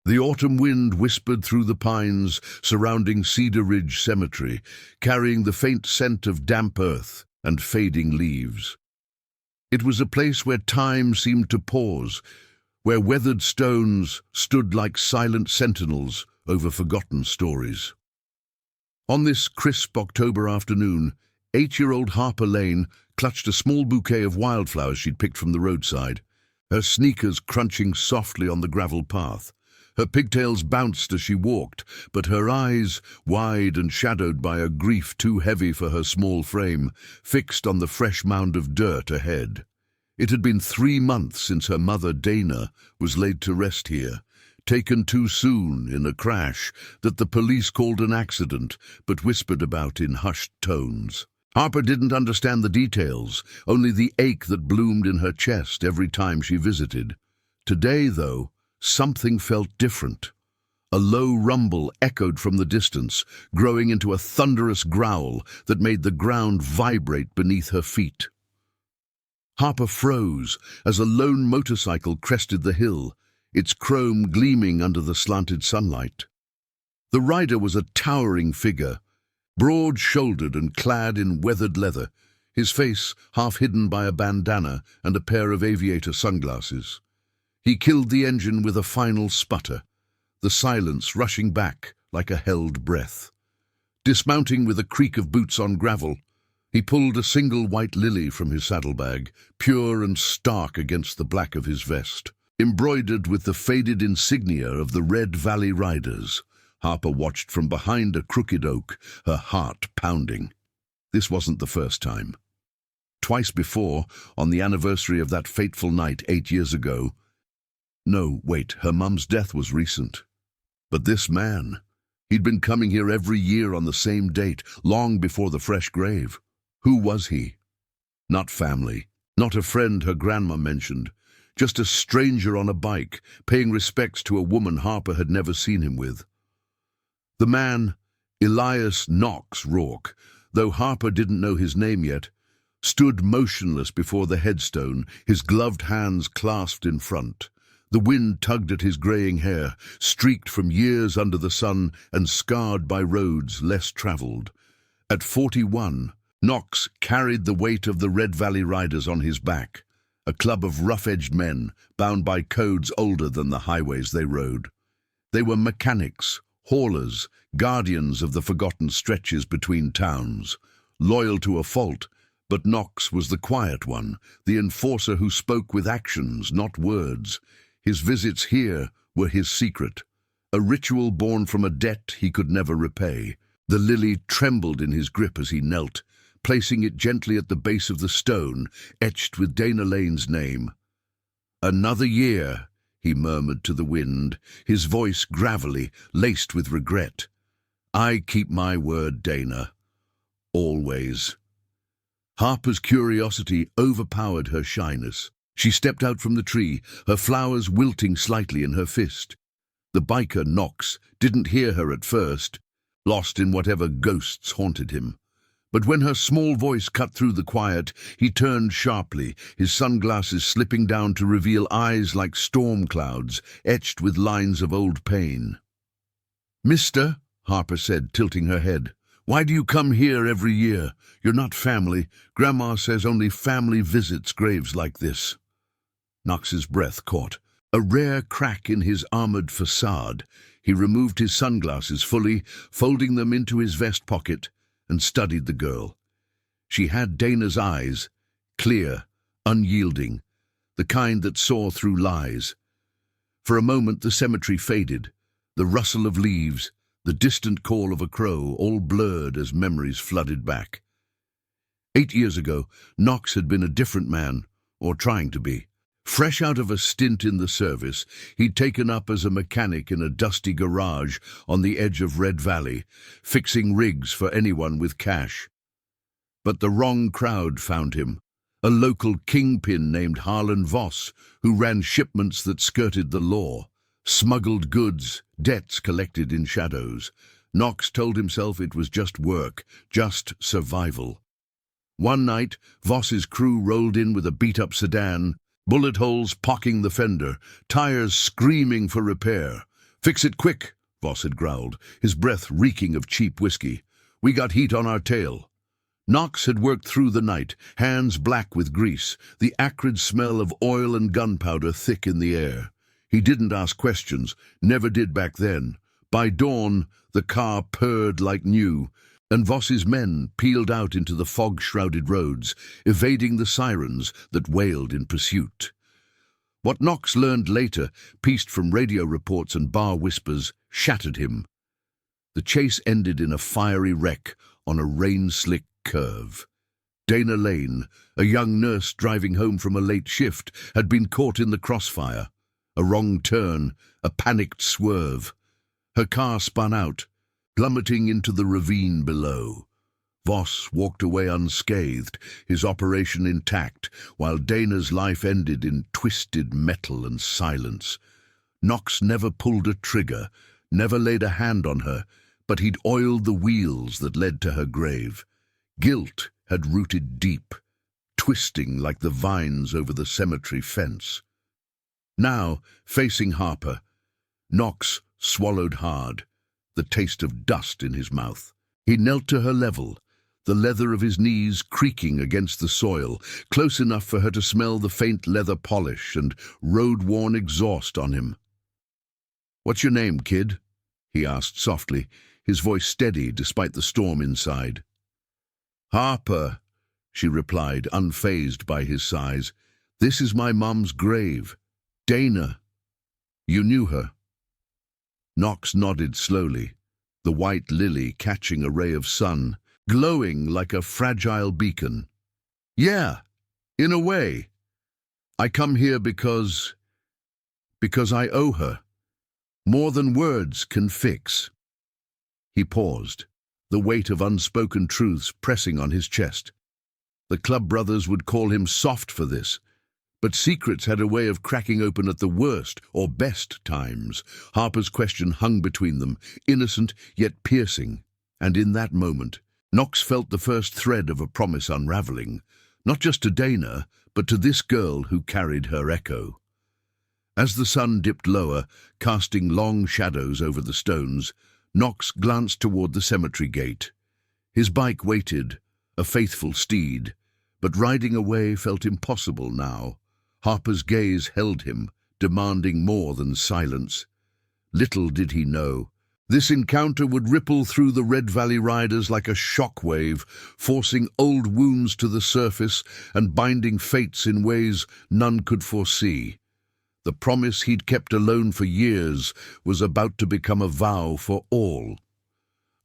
The autumn wind whispered through the pines surrounding Cedar Ridge Cemetery, carrying the faint scent of damp earth and fading leaves. It was a place where time seemed to pause, where weathered stones stood like silent sentinels over forgotten stories. On this crisp October afternoon, 8-year-old Harper Lane clutched a small bouquet of wildflowers she'd picked from the roadside, her sneakers crunching softly on the gravel path. Her pigtails bounced as she walked, but her eyes, wide and shadowed by a grief too heavy for her small frame, fixed on the fresh mound of dirt ahead. It had been 3 months since her mother, Dana, was laid to rest here, taken too soon in a crash that the police called an accident, but whispered about in hushed tones. Harper didn't understand the details, only the ache that bloomed in her chest every time she visited. Today, though, something felt different. A low rumble echoed from the distance, growing into a thunderous growl that made the ground vibrate beneath her feet. Harper froze as a lone motorcycle crested the hill, its chrome gleaming under the slanted sunlight. The rider was a towering figure, broad-shouldered and clad in weathered leather, his face half hidden by a bandana and a pair of aviator sunglasses. He killed the engine with a final sputter, the silence rushing back like a held breath. Dismounting with a creak of boots on gravel, he pulled a single white lily from his saddlebag, pure and stark against the black of his vest. Embroidered with the faded insignia of the Red Valley Riders, Harper watched from behind a crooked oak, her heart pounding. This wasn't the first time. Twice before, on the anniversary of that fateful night 8 years ago. No, wait, her mum's death was recent. But this man, he'd been coming here every year on the same date, long before the fresh grave. Who was he? Not family, not a friend her grandma mentioned, just a stranger on a bike, paying respects to a woman Harper had never seen him with. The man, Elias Knox Rourke, though Harper didn't know his name yet, stood motionless before the headstone, his gloved hands clasped in front. The wind tugged at his greying hair, streaked from years under the sun and scarred by roads less travelled. At 41, Knox carried the weight of the Red Valley Riders on his back, a club of rough-edged men bound by codes older than the highways they rode. They were mechanics, haulers, guardians of the forgotten stretches between towns, loyal to a fault, but Knox was the quiet one, the enforcer who spoke with actions, not words. His visits here were his secret, a ritual born from a debt he could never repay. The lily trembled in his grip as he knelt, placing it gently at the base of the stone, etched with Dana Lane's name. "Another year," he murmured to the wind, his voice gravelly, laced with regret. "I keep my word, Dana. Always." Harper's curiosity overpowered her shyness. She stepped out from the tree, her flowers wilting slightly in her fist. The biker, Knox, didn't hear her at first, lost in whatever ghosts haunted him. But when her small voice cut through the quiet, he turned sharply, his sunglasses slipping down to reveal eyes like storm clouds, etched with lines of old pain. "Mister," Harper said, tilting her head, "why do you come here every year? You're not family. Grandma says only family visits graves like this." Knox's breath caught. A rare crack in his armored facade. He removed his sunglasses fully, folding them into his vest pocket, and studied the girl. She had Dana's eyes, clear, unyielding, the kind that saw through lies. For a moment the cemetery faded, the rustle of leaves, the distant call of a crow, all blurred as memories flooded back. 8 years ago, Knox had been a different man, or trying to be. Fresh out of a stint in the service, he'd taken up as a mechanic in a dusty garage on the edge of Red Valley, fixing rigs for anyone with cash. But the wrong crowd found him, a local kingpin named Harlan Voss, who ran shipments that skirted the law, smuggled goods, debts collected in shadows. Knox told himself it was just work, just survival. One night, Voss's crew rolled in with a beat-up sedan, bullet holes pocking the fender, tires screaming for repair. "Fix it quick," Voss had growled, his breath reeking of cheap whiskey. "We got heat on our tail." Knox had worked through the night, hands black with grease, the acrid smell of oil and gunpowder thick in the air. He didn't ask questions, never did back then. By dawn, the car purred like new, and Voss's men peeled out into the fog-shrouded roads, evading the sirens that wailed in pursuit. What Knox learned later, pieced from radio reports and bar whispers, shattered him. The chase ended in a fiery wreck on a rain-slick curve. Dana Lane, a young nurse driving home from a late shift, had been caught in the crossfire. A wrong turn, a panicked swerve. Her car spun out, plummeting into the ravine below. Voss walked away unscathed, his operation intact, while Dana's life ended in twisted metal and silence. Knox never pulled a trigger, never laid a hand on her, but he'd oiled the wheels that led to her grave. Guilt had rooted deep, twisting like the vines over the cemetery fence. Now, facing Harper, Knox swallowed hard, the taste of dust in his mouth. He knelt to her level, the leather of his knees creaking against the soil, close enough for her to smell the faint leather polish and road-worn exhaust on him. "What's your name, kid?" he asked softly, his voice steady despite the storm inside. "Harper," she replied, unfazed by his sighs. "This is my mum's grave. Dana. You knew her?" Knox nodded slowly, the white lily catching a ray of sun, glowing like a fragile beacon. "Yeah, in a way. I come here because I owe her. More than words can fix." He paused, the weight of unspoken truths pressing on his chest. The club brothers would call him soft for this, but secrets had a way of cracking open at the worst or best times. Harper's question hung between them, innocent yet piercing, and in that moment, Knox felt the first thread of a promise unraveling, not just to Dana, but to this girl who carried her echo. As the sun dipped lower, casting long shadows over the stones, Knox glanced toward the cemetery gate. His bike waited, a faithful steed, but riding away felt impossible now. Harper's gaze held him, demanding more than silence. Little did he know, this encounter would ripple through the Red Valley riders like a shockwave, forcing old wounds to the surface and binding fates in ways none could foresee. The promise he'd kept alone for years was about to become a vow for all.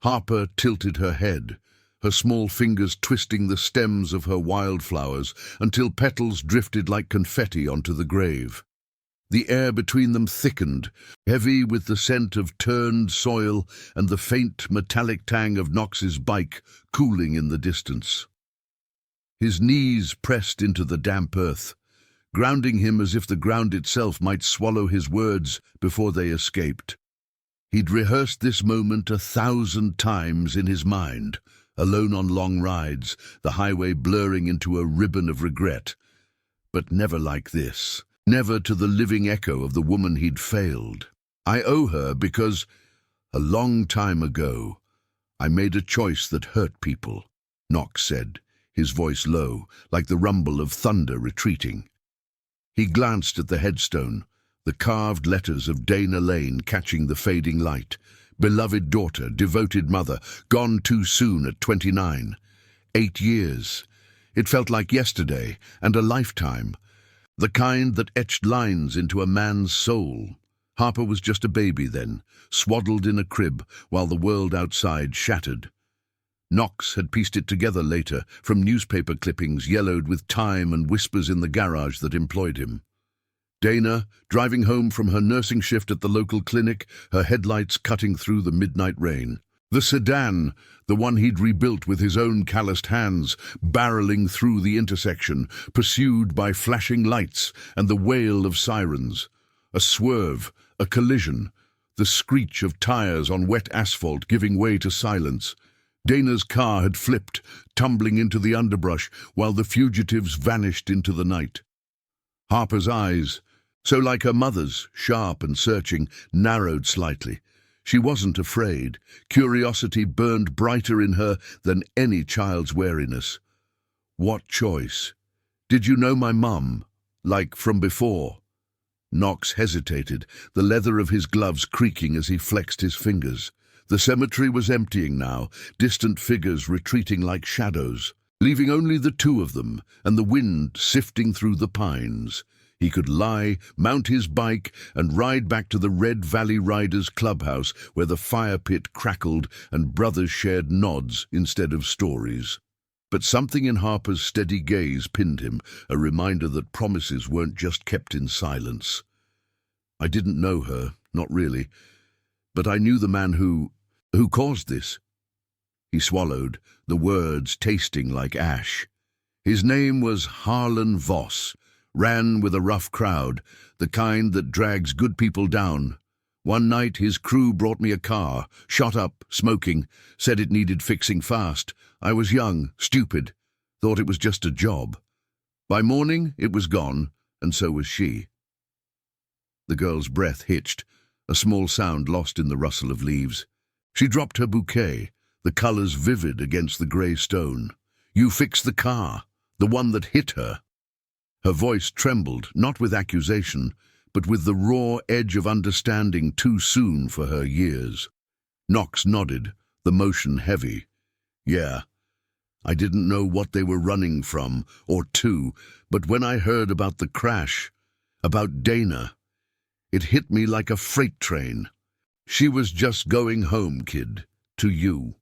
Harper tilted her head, her small fingers twisting the stems of her wildflowers until petals drifted like confetti onto the grave. The air between them thickened, heavy with the scent of turned soil and the faint metallic tang of Knox's bike cooling in the distance. His knees pressed into the damp earth, grounding him as if the ground itself might swallow his words before they escaped. He'd rehearsed this moment 1,000 times in his mind, alone on long rides, the highway blurring into a ribbon of regret. But never like this, never to the living echo of the woman he'd failed. "I owe her because, a long time ago, I made a choice that hurt people," Knox said, his voice low, like the rumble of thunder retreating. He glanced at the headstone, the carved letters of Dana Lane catching the fading light. Beloved daughter, devoted mother, gone too soon at 29. 8 years. It felt like yesterday and a lifetime, the kind that etched lines into a man's soul. Harper was just a baby then, swaddled in a crib while the world outside shattered. Knox had pieced it together later from newspaper clippings yellowed with time and whispers in the garage that employed him. Dana, driving home from her nursing shift at the local clinic, her headlights cutting through the midnight rain. The sedan, the one he'd rebuilt with his own calloused hands, barreling through the intersection, pursued by flashing lights and the wail of sirens. A swerve, a collision, the screech of tires on wet asphalt giving way to silence. Dana's car had flipped, tumbling into the underbrush, while the fugitives vanished into the night. Harper's eyes, So like her mother's, sharp and searching, narrowed slightly. She wasn't afraid. Curiosity burned brighter in her than any child's wariness. What choice? Did you know my mum? Like from before? Knox hesitated, the leather of his gloves creaking as he flexed his fingers. The cemetery was emptying now, distant figures retreating like shadows, leaving only the two of them and the wind sifting through the pines. He could lie, mount his bike, and ride back to the Red Valley Riders clubhouse where the fire pit crackled and brothers shared nods instead of stories. But something in Harper's steady gaze pinned him, a reminder that promises weren't just kept in silence. I didn't know her, not really, but I knew the man who caused this. He swallowed, the words tasting like ash. His name was Harlan Voss, ran with a rough crowd, the kind that drags good people down. One night his crew brought me a car, shot up, smoking, said it needed fixing fast. I was young, stupid, thought it was just a job. By morning it was gone, and so was she. The girl's breath hitched, a small sound lost in the rustle of leaves. She dropped her bouquet, the colors vivid against the grey stone. You fixed the car, the one that hit her. Her voice trembled, not with accusation, but with the raw edge of understanding too soon for her years. Knox nodded, the motion heavy. Yeah, I didn't know what they were running from, or to, but when I heard about the crash, about Dana, it hit me like a freight train. She was just going home, kid, to you.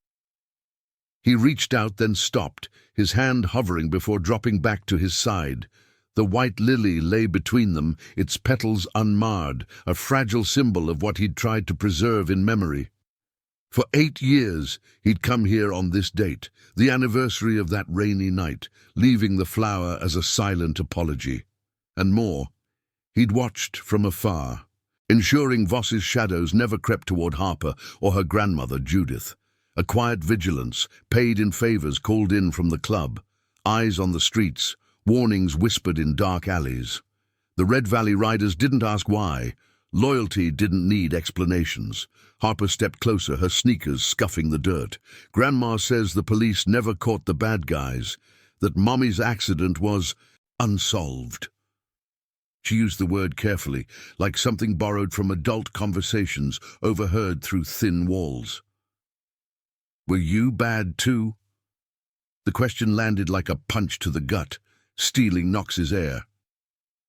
He reached out, then stopped, his hand hovering before dropping back to his side. The white lily lay between them, its petals unmarred, a fragile symbol of what he'd tried to preserve in memory. For 8 years he'd come here on this date, the anniversary of that rainy night, leaving the flower as a silent apology. And more, he'd watched from afar, ensuring Voss's shadows never crept toward Harper or her grandmother Judith. A quiet vigilance, paid in favors called in from the club, eyes on the streets, warnings whispered in dark alleys. The Red Valley Riders didn't ask why. Loyalty didn't need explanations. Harper stepped closer, her sneakers scuffing the dirt. Grandma says the police never caught the bad guys, that Mommy's accident was unsolved. She used the word carefully, like something borrowed from adult conversations overheard through thin walls. Were you bad too? The question landed like a punch to the gut, stealing Knox's air.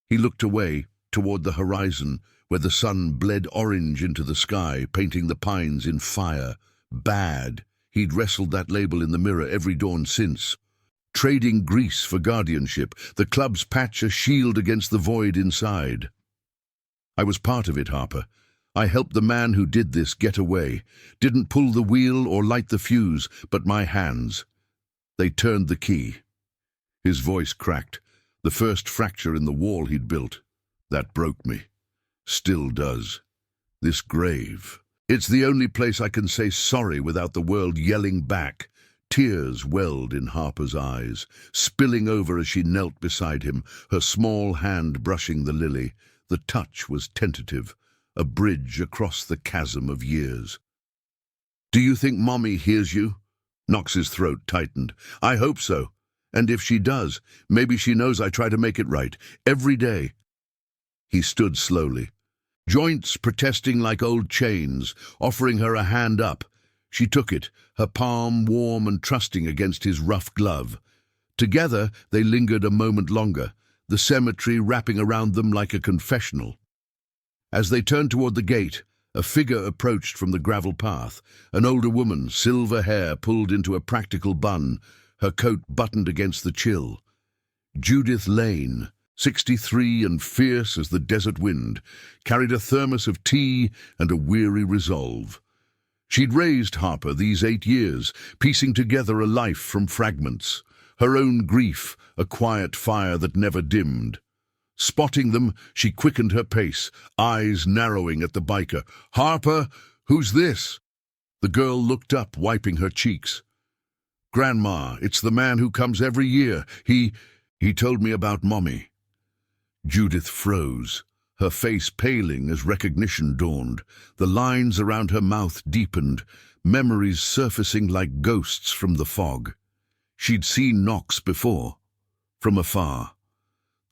He looked away, toward the horizon, where the sun bled orange into the sky, painting the pines in fire. Bad. He'd wrestled that label in the mirror every dawn since. Trading grease for guardianship, the club's patch a shield against the void inside. I was part of it, Harper. I helped the man who did this get away. Didn't pull the wheel or light the fuse, but my hands. They turned the key. His voice cracked, the first fracture in the wall he'd built. That broke me. Still does. This grave. It's the only place I can say sorry without the world yelling back. Tears welled in Harper's eyes, spilling over as she knelt beside him, her small hand brushing the lily. The touch was tentative, a bridge across the chasm of years. Do you think Mommy hears you? Knox's throat tightened. I hope so. And if she does, maybe she knows I try to make it right, every day. He stood slowly, joints protesting like old chains, offering her a hand up. She took it, her palm warm and trusting against his rough glove. Together they lingered a moment longer, the cemetery wrapping around them like a confessional. As they turned toward the gate, a figure approached from the gravel path, an older woman, silver hair pulled into a practical bun, her coat buttoned against the chill. Judith Lane, 63 and fierce as the desert wind, carried a thermos of tea and a weary resolve. She'd raised Harper these 8 years, piecing together a life from fragments, her own grief, a quiet fire that never dimmed. Spotting them, she quickened her pace, eyes narrowing at the biker. Harper, who's this? The girl looked up, wiping her cheeks. Grandma, it's the man who comes every year. He told me about Mommy. Judith froze. her face paling as recognition dawned. The lines around her mouth deepened, memories surfacing like ghosts from the fog. She'd seen Knox before, from afar.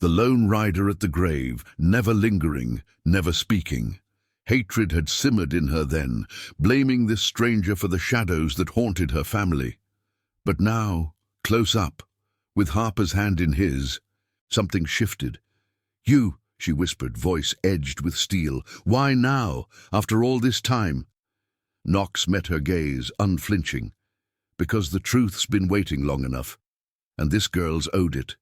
The lone rider at the grave, never lingering, never speaking. Hatred had simmered in her then, blaming this stranger for the shadows that haunted her family. But now, close up, with Harper's hand in his, something shifted. "You," she whispered, voice edged with steel. "Why now, after all this time?" Knox met her gaze, unflinching. "Because the truth's been waiting long enough, and this girl's owed it."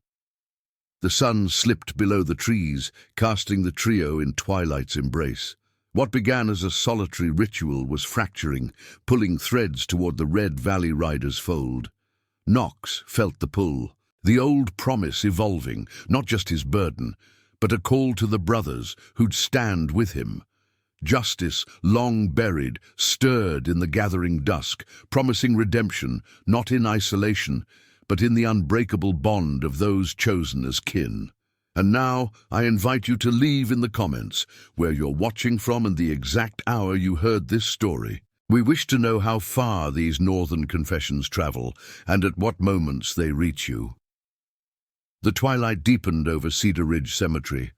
The sun slipped below the trees, casting the trio in twilight's embrace. What began as a solitary ritual was fracturing, pulling threads toward the Red Valley Rider's fold. Knox felt the pull, the old promise evolving, not just his burden, but a call to the brothers who'd stand with him. Justice, long buried, stirred in the gathering dusk, promising redemption, not in isolation, but in the unbreakable bond of those chosen as kin. And now I invite you to leave in the comments where you're watching from and the exact hour you heard this story. We wish to know how far these northern confessions travel and at what moments they reach you. The twilight deepened over Cedar Ridge Cemetery,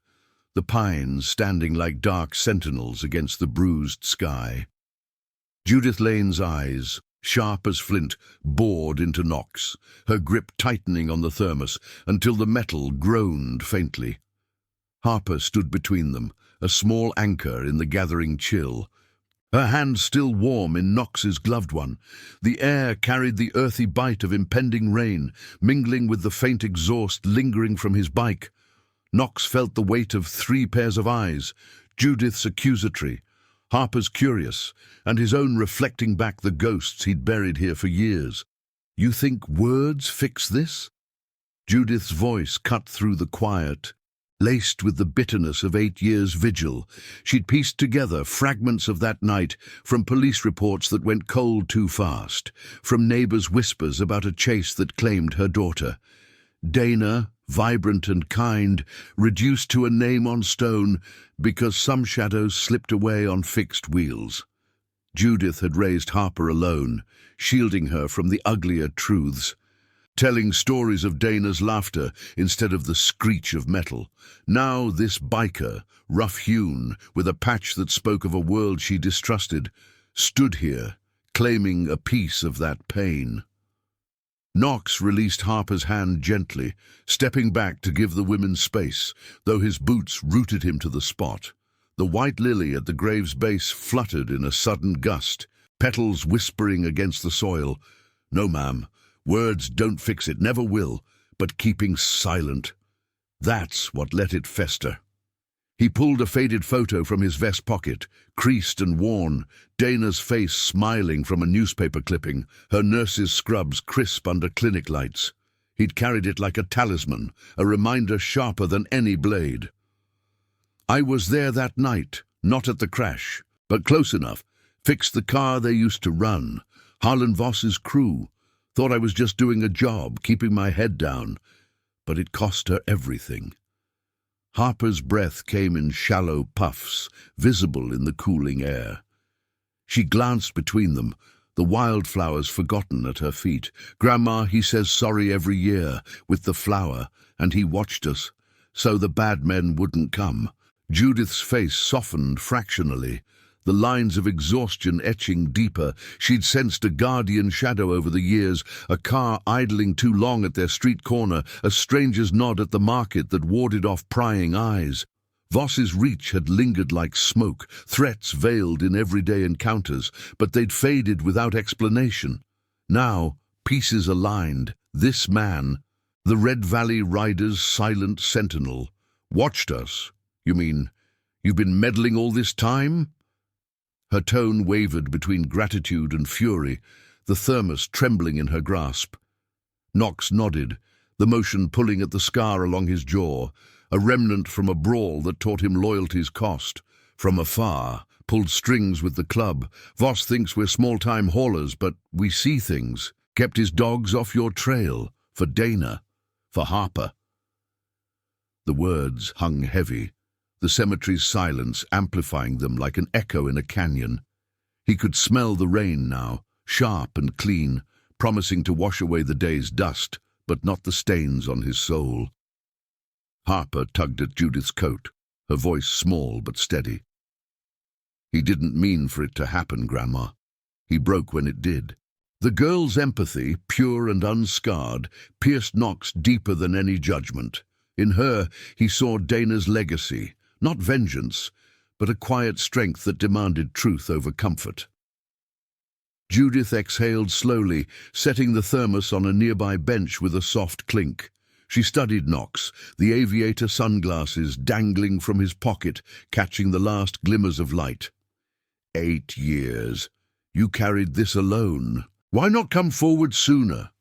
the pines standing like dark sentinels against the bruised sky. Judith Lane's eyes, sharp as flint, bored into Knox, her grip tightening on the thermos until the metal groaned faintly. Harper stood between them, a small anchor in the gathering chill, her hand still warm in Knox's gloved one. The air carried the earthy bite of impending rain, mingling with the faint exhaust lingering from his bike. Knox felt the weight of 3 pairs of eyes, Judith's accusatory, Harper's curious, and his own reflecting back the ghosts he'd buried here for years. "You think words fix this?" Judith's voice cut through the quiet, laced with the bitterness of 8 years' vigil. She'd pieced together fragments of that night from police reports that went cold too fast, from neighbors' whispers about a chase that claimed her daughter. Dana, vibrant and kind, reduced to a name on stone because some shadows slipped away on fixed wheels. Judith had raised Harper alone, shielding her from the uglier truths, telling stories of Dana's laughter instead of the screech of metal. Now this biker, rough-hewn, with a patch that spoke of a world she distrusted, stood here, claiming a piece of that pain. Knox released Harper's hand gently, stepping back to give the women space, though his boots rooted him to the spot. The white lily at the grave's base fluttered in a sudden gust, petals whispering against the soil. "No, ma'am, words don't fix it, never will, but keeping silent. That's what let it fester." He pulled a faded photo from his vest pocket, creased and worn, Dana's face smiling from a newspaper clipping, her nurse's scrubs crisp under clinic lights. He'd carried it like a talisman, a reminder sharper than any blade. "I was there that night, not at the crash, but close enough. Fixed the car they used to run. Harlan Voss's crew. Thought I was just doing a job, keeping my head down. But it cost her everything." Harper's breath came in shallow puffs, visible in the cooling air. She glanced between them, the wildflowers forgotten at her feet. "Grandma, he says sorry every year, with the flower, and he watched us, so the bad men wouldn't come." Judith's face softened fractionally, the lines of exhaustion etching deeper. She'd sensed a guardian shadow over the years, a car idling too long at their street corner, a stranger's nod at the market that warded off prying eyes. Voss's reach had lingered like smoke, threats veiled in everyday encounters, but they'd faded without explanation. Now, pieces aligned. This man, the Red Valley Rider's silent sentinel, watched us. "You mean, you've been meddling all this time?" Her tone wavered between gratitude and fury, the thermos trembling in her grasp. Knox nodded, the motion pulling at the scar along his jaw, a remnant from a brawl that taught him loyalty's cost. From afar, pulled strings with the club. "Voss thinks we're small-time haulers, but we see things. Kept his dogs off your trail. For Dana. For Harper." The words hung heavy, the cemetery's silence amplifying them like an echo in a canyon. He could smell the rain now, sharp and clean, promising to wash away the day's dust, but not the stains on his soul. Harper tugged at Judith's coat, her voice small but steady. "He didn't mean for it to happen, Grandma. He broke when it did." The girl's empathy, pure and unscarred, pierced Knox deeper than any judgment. In her, he saw Dana's legacy, not vengeance, but a quiet strength that demanded truth over comfort. Judith exhaled slowly, setting the thermos on a nearby bench with a soft clink. She studied Knox, the aviator sunglasses dangling from his pocket, catching the last glimmers of light. 8 years. You carried this alone. Why not come forward sooner?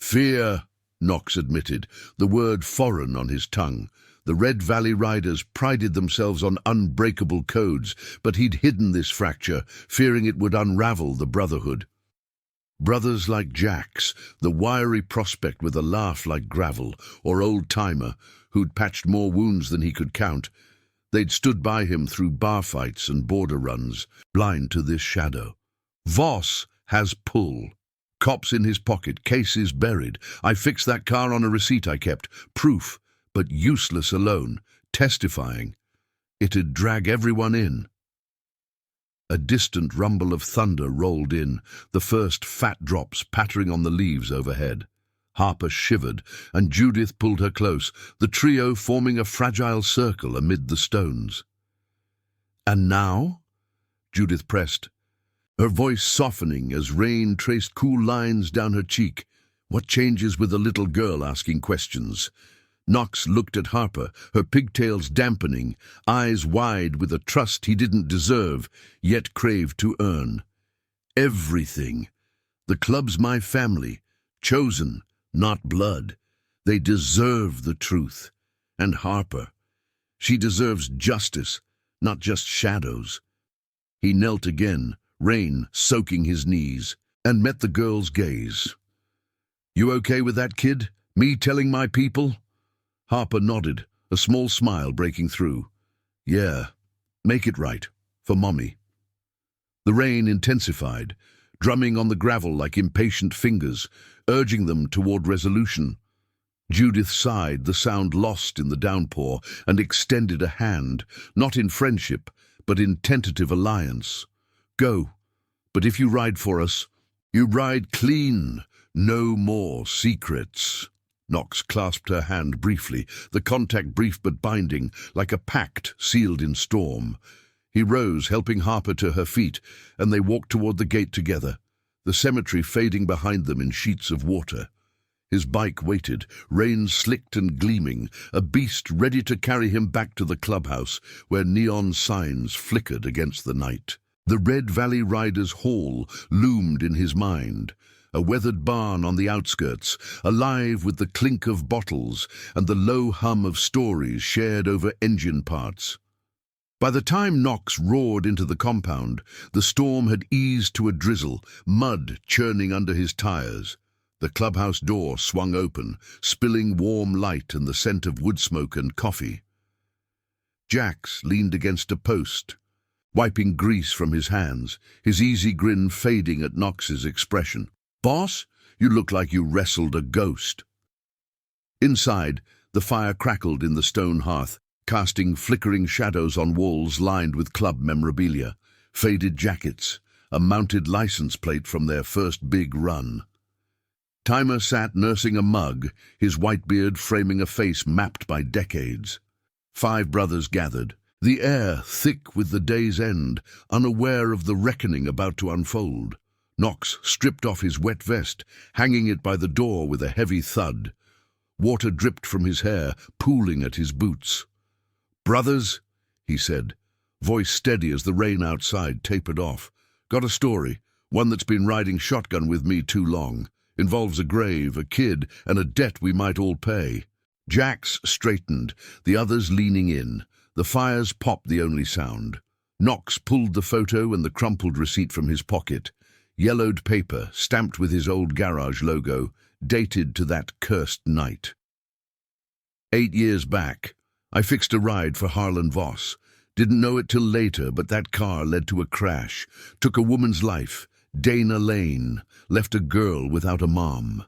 Fear, Knox admitted, the word foreign on his tongue. The Red Valley Riders prided themselves on unbreakable codes, but he'd hidden this fracture, fearing it would unravel the brotherhood. Brothers like Jack's, the wiry prospect with a laugh like gravel, or old-timer, who'd patched more wounds than he could count, they'd stood by him through bar fights and border runs, blind to this shadow. Voss has pull. Cops in his pocket, cases buried. I fixed that car on a receipt I kept. Proof, but useless alone, testifying. It'd drag everyone in. A distant rumble of thunder rolled in, the first fat drops pattering on the leaves overhead. Harper shivered, and Judith pulled her close, the trio forming a fragile circle amid the stones. "And now?" Judith pressed, her voice softening as rain traced cool lines down her cheek. What changes with the little girl asking questions? Knox looked at Harper, her pigtails dampening, eyes wide with a trust he didn't deserve, yet craved to earn. Everything. The club's my family, chosen, not blood. They deserve the truth. And Harper, she deserves justice, not just shadows. He knelt again, rain soaking his knees, and met the girl's gaze. "You okay with that, kid? Me telling my people?" Harper nodded, a small smile breaking through. "Yeah, make it right, for Mommy." The rain intensified, drumming on the gravel like impatient fingers, urging them toward resolution. Judith sighed, the sound lost in the downpour, and extended a hand, not in friendship, but in tentative alliance. "Go, but if you ride for us, you ride clean, no more secrets." Knox clasped her hand briefly, the contact brief but binding, like a pact sealed in storm. He rose, helping Harper to her feet, and they walked toward the gate together, the cemetery fading behind them in sheets of water. His bike waited, rain slicked and gleaming, a beast ready to carry him back to the clubhouse, where neon signs flickered against the night. The Red Valley Riders' Hall loomed in his mind, a weathered barn on the outskirts, alive with the clink of bottles and the low hum of stories shared over engine parts. By the time Knox roared into the compound, the storm had eased to a drizzle, mud churning under his tires. The clubhouse door swung open, spilling warm light and the scent of wood smoke and coffee. Jax leaned against a post, wiping grease from his hands, his easy grin fading at Knox's expression. "Boss, you look like you wrestled a ghost." Inside, the fire crackled in the stone hearth, casting flickering shadows on walls lined with club memorabilia, faded jackets, a mounted license plate from their first big run. Timer sat nursing a mug, his white beard framing a face mapped by decades. 5 brothers gathered, the air thick with the day's end, unaware of the reckoning about to unfold. Knox stripped off his wet vest, hanging it by the door with a heavy thud. Water dripped from his hair, pooling at his boots. "Brothers," he said, voice steady as the rain outside tapered off. "Got a story, one that's been riding shotgun with me too long. Involves a grave, a kid, and a debt we might all pay." Jax straightened, the others leaning in. The fire's pop the only sound. Knox pulled the photo and the crumpled receipt from his pocket. Yellowed paper, stamped with his old garage logo, dated to that cursed night. 8 years back, I fixed a ride for Harlan Voss. Didn't know it till later, but that car led to a crash. Took a woman's life. Dana Lane. Left a girl without a mom.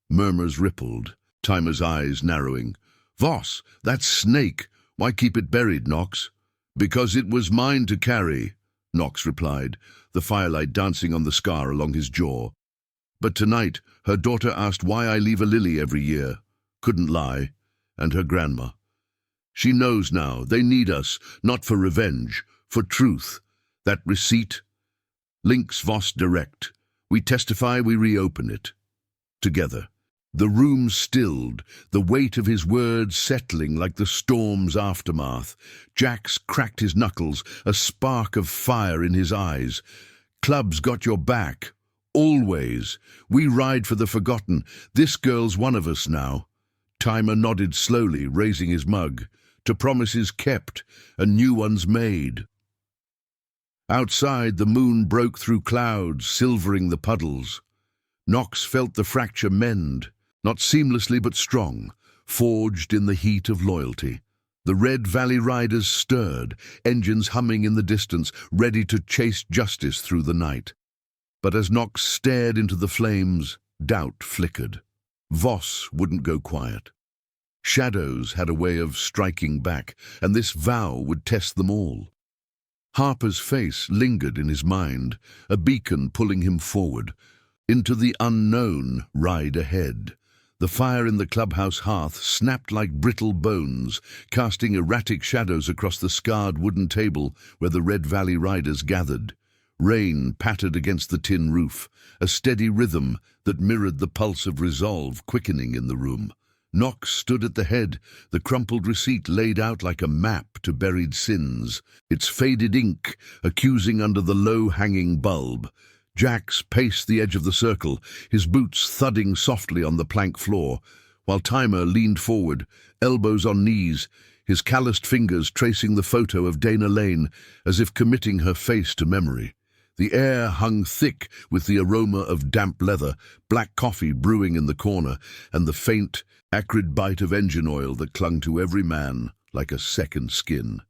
Murmurs rippled. Timer's eyes narrowing. Voss, that snake. Why keep it buried, Knox? Because it was mine to carry, Knox replied, the firelight dancing on the scar along his jaw. But tonight, her daughter asked why I leave a lily every year. Couldn't lie. And her grandma. She knows now, they need us, not for revenge, for truth. That receipt links Voss direct. We testify, we reopen it. Together. The room stilled, the weight of his words settling like the storm's aftermath. Jax cracked his knuckles, a spark of fire in his eyes. Club's got your back. Always. We ride for the forgotten. This girl's one of us now. Timer nodded slowly, raising his mug. To promises kept, and new ones made. Outside, the moon broke through clouds, silvering the puddles. Knox felt the fracture mend, not seamlessly but strong, forged in the heat of loyalty. The Red Valley riders stirred, engines humming in the distance, ready to chase justice through the night. But as Knox stared into the flames, doubt flickered. Voss wouldn't go quiet. Shadows had a way of striking back, and this vow would test them all. Harper's face lingered in his mind, a beacon pulling him forward. Into the unknown ride ahead. The fire in the clubhouse hearth snapped like brittle bones, casting erratic shadows across the scarred wooden table where the Red Valley riders gathered. Rain pattered against the tin roof, a steady rhythm that mirrored the pulse of resolve quickening in the room. Knox stood at the head, the crumpled receipt laid out like a map to buried sins, its faded ink accusing under the low-hanging bulb. Jax paced the edge of the circle, his boots thudding softly on the plank floor, while Timer leaned forward, elbows on knees, his calloused fingers tracing the photo of Dana Lane as if committing her face to memory. The air hung thick with the aroma of damp leather, black coffee brewing in the corner, and the faint, acrid bite of engine oil that clung to every man like a second skin.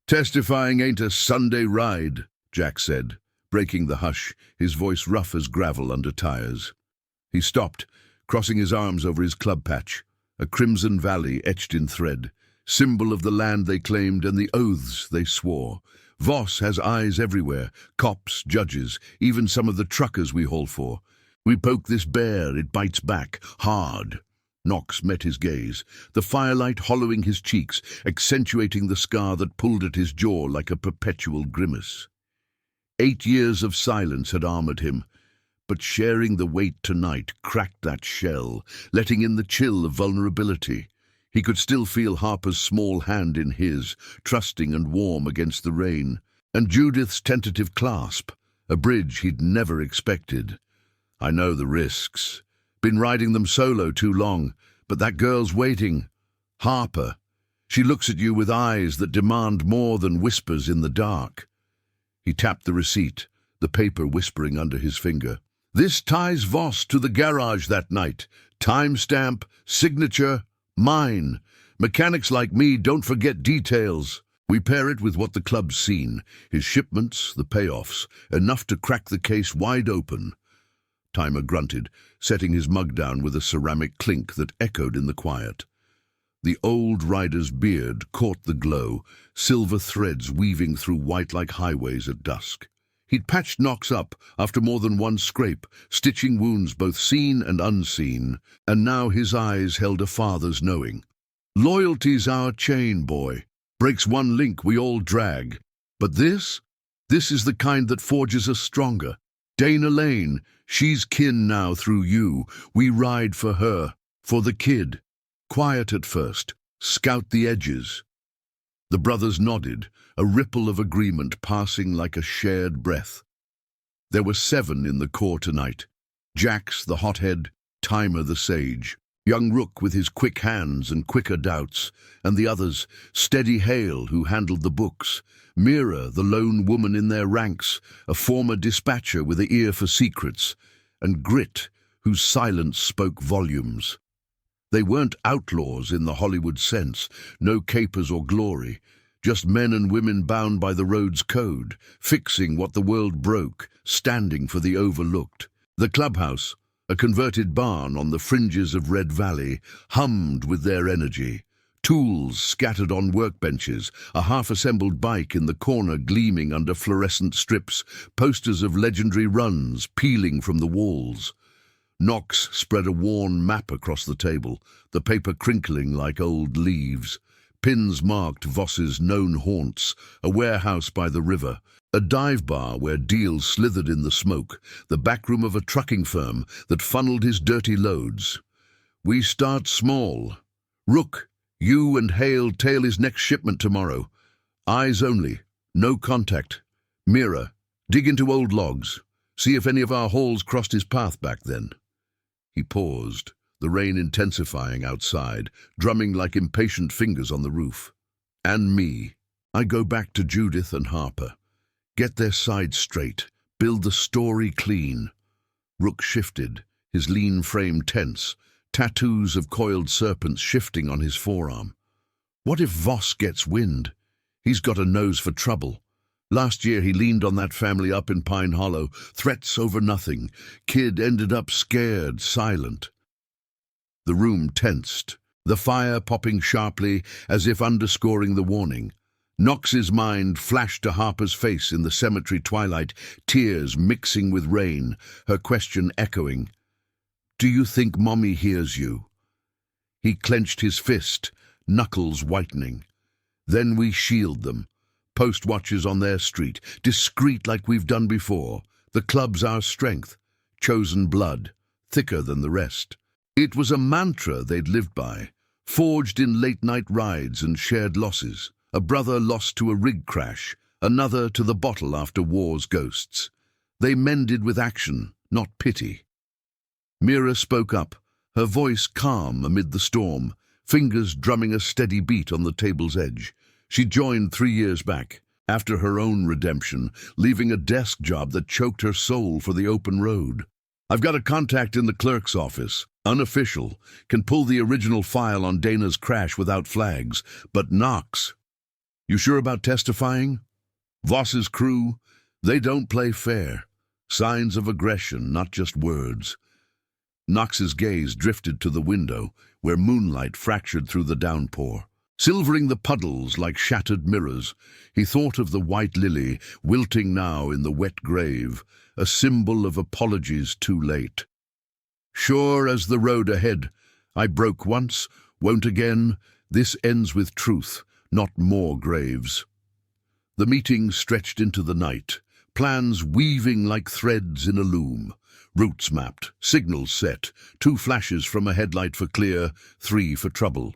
"Testifying ain't a Sunday ride," Jack said, breaking the hush, his voice rough as gravel under tires. He stopped, crossing his arms over his club patch, a crimson valley etched in thread, symbol of the land they claimed and the oaths they swore. Voss has eyes everywhere, cops, judges, even some of the truckers we haul for. We poke this bear, it bites back, hard. Knox met his gaze, the firelight hollowing his cheeks, accentuating the scar that pulled at his jaw like a perpetual grimace. 8 years of silence had armored him, but sharing the weight tonight cracked that shell, letting in the chill of vulnerability. He could still feel Harper's small hand in his, trusting and warm against the rain, and Judith's tentative clasp, a bridge he'd never expected. "I know the risks. Been riding them solo too long, but that girl's waiting. Harper. She looks at you with eyes that demand more than whispers in the dark." He tapped the receipt, the paper whispering under his finger. "This ties Voss to the garage that night. Timestamp, signature, mine. Mechanics like me don't forget details." We pair it with what the club's seen, his shipments, the payoffs, enough to crack the case wide open. Timer grunted, setting his mug down with a ceramic clink that echoed in the quiet. The old rider's beard caught the glow, silver threads weaving through white like highways at dusk. He'd patched Knox up after more than one scrape, stitching wounds both seen and unseen, and now his eyes held a father's knowing. "Loyalty's our chain, boy. Breaks one link we all drag. But this is the kind that forges us stronger. Dana Lane, she's kin now through you. We ride for her, for the kid. Quiet at first, scout the edges." The brothers nodded, a ripple of agreement passing like a shared breath. There were 7 in the core tonight. Jax, the hothead, Timer, the sage, young Rook with his quick hands and quicker doubts, and the others, Steady Hale, who handled the books, Mira, the lone woman in their ranks, a former dispatcher with an ear for secrets, and Grit, whose silence spoke volumes. They weren't outlaws in the Hollywood sense, no capers or glory, just men and women bound by the road's code, fixing what the world broke, standing for the overlooked. The clubhouse, a converted barn on the fringes of Red Valley, hummed with their energy. Tools scattered on workbenches, a half-assembled bike in the corner gleaming under fluorescent strips, posters of legendary runs peeling from the walls. Knox spread a worn map across the table, the paper crinkling like old leaves. Pins marked Voss's known haunts, a warehouse by the river, a dive bar where deals slithered in the smoke, the backroom of a trucking firm that funneled his dirty loads. We start small. Rook, you and Hale tail his next shipment tomorrow. Eyes only, no contact. Mira, dig into old logs. See if any of our hauls crossed his path back then. He paused, the rain intensifying outside, drumming like impatient fingers on the roof. And me. I go back to Judith and Harper. Get their side straight, build the story clean. Rook shifted, his lean frame tense, tattoos of coiled serpents shifting on his forearm. What if Voss gets wind? He's got a nose for trouble. Last year he leaned on that family up in Pine Hollow, threats over nothing. Kid ended up scared, silent. The room tensed, the fire popping sharply as if underscoring the warning. Knox's mind flashed to Harper's face in the cemetery twilight, tears mixing with rain, her question echoing. Do you think Mommy hears you? He clenched his fist, knuckles whitening. Then we shield them. Post watches on their street, discreet like we've done before. The club's our strength, chosen blood, thicker than the rest. It was a mantra they'd lived by, forged in late-night rides and shared losses. A brother lost to a rig crash, another to the bottle after war's ghosts. They mended with action, not pity. Mira spoke up, her voice calm amid the storm, fingers drumming a steady beat on the table's edge. She joined 3 years back, after her own redemption, leaving a desk job that choked her soul for the open road. I've got a contact in the clerk's office, unofficial, can pull the original file on Dana's crash without flags, but Knox. You sure about testifying? Voss's crew, they don't play fair. Signs of aggression, not just words. Knox's gaze drifted to the window, where moonlight fractured through the downpour. Silvering the puddles like shattered mirrors, he thought of the white lily, wilting now in the wet grave, a symbol of apologies too late. Sure as the road ahead, I broke once, won't again, this ends with truth, not more graves. The meeting stretched into the night, plans weaving like threads in a loom. Routes mapped, signals set, 2 flashes from a headlight for clear, 3 for trouble.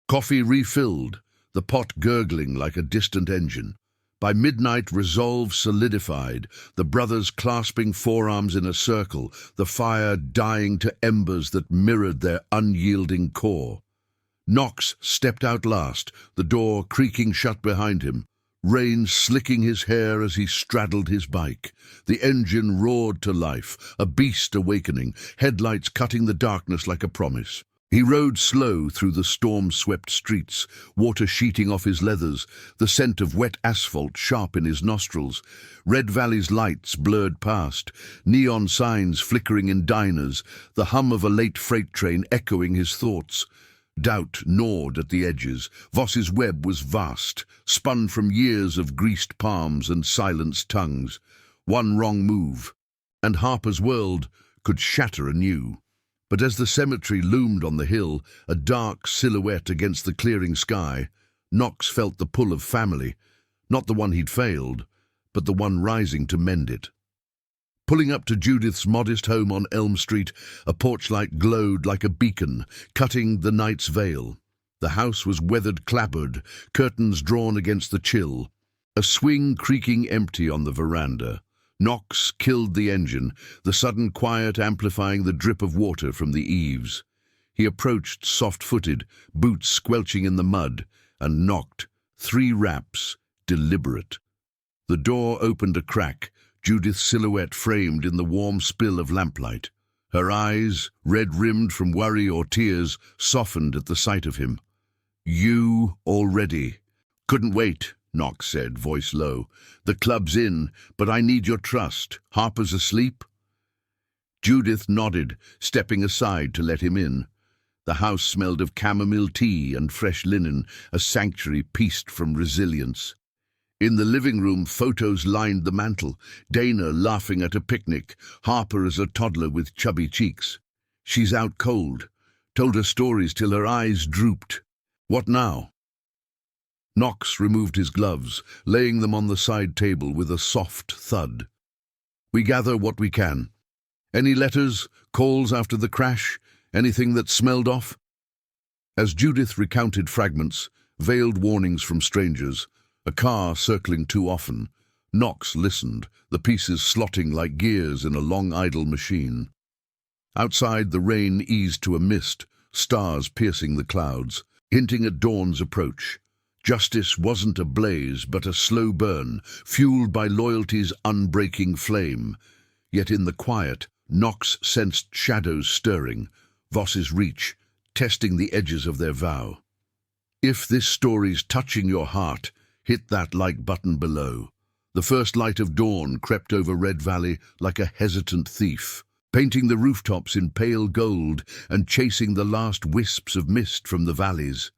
Coffee refilled, the pot gurgling like a distant engine. By midnight, resolve solidified, the brothers clasping forearms in a circle, the fire dying to embers that mirrored their unyielding core. Knox stepped out last, the door creaking shut behind him, rain slicking his hair as he straddled his bike. The engine roared to life, a beast awakening, headlights cutting the darkness like a promise. He rode slow through the storm-swept streets, water sheeting off his leathers, the scent of wet asphalt sharp in his nostrils. Red Valley's lights blurred past, neon signs flickering in diners, the hum of a late freight train echoing his thoughts. Doubt gnawed at the edges. Voss's web was vast, spun from years of greased palms and silenced tongues. One wrong move, and Harper's world could shatter anew. But as the cemetery loomed on the hill, a dark silhouette against the clearing sky, Knox felt the pull of family, not the one he'd failed, but the one rising to mend it. Pulling up to Judith's modest home on Elm Street, a porchlight glowed like a beacon, cutting the night's veil. The house was weathered clapboard, curtains drawn against the chill, a swing creaking empty on the veranda. Knox killed the engine, the sudden quiet amplifying the drip of water from the eaves. He approached soft-footed, boots squelching in the mud, and knocked, 3 raps, deliberate. The door opened a crack, Judith's silhouette framed in the warm spill of lamplight. Her eyes, red-rimmed from worry or tears, softened at the sight of him. "You already." "Couldn't wait," Knox said, voice low. "The club's in, but I need your trust. Harper's asleep?" Judith nodded, stepping aside to let him in. The house smelled of chamomile tea and fresh linen, a sanctuary pieced from resilience. In the living room, photos lined the mantel. Dana laughing at a picnic, Harper as a toddler with chubby cheeks. "She's out cold." Told her stories till her eyes drooped. "What now?" Knox removed his gloves, laying them on the side table with a soft thud. "We gather what we can. Any letters, calls after the crash, anything that smelled off?" As Judith recounted fragments, veiled warnings from strangers, a car circling too often, Knox listened, the pieces slotting like gears in a long idle machine. Outside, the rain eased to a mist, stars piercing the clouds, hinting at dawn's approach. Justice wasn't a blaze, but a slow burn, fueled by loyalty's unbreaking flame. Yet in the quiet, Knox sensed shadows stirring, Voss's reach, testing the edges of their vow. If this story's touching your heart, hit that like button below. The first light of dawn crept over Red Valley like a hesitant thief, painting the rooftops in pale gold and chasing the last wisps of mist from the valleys.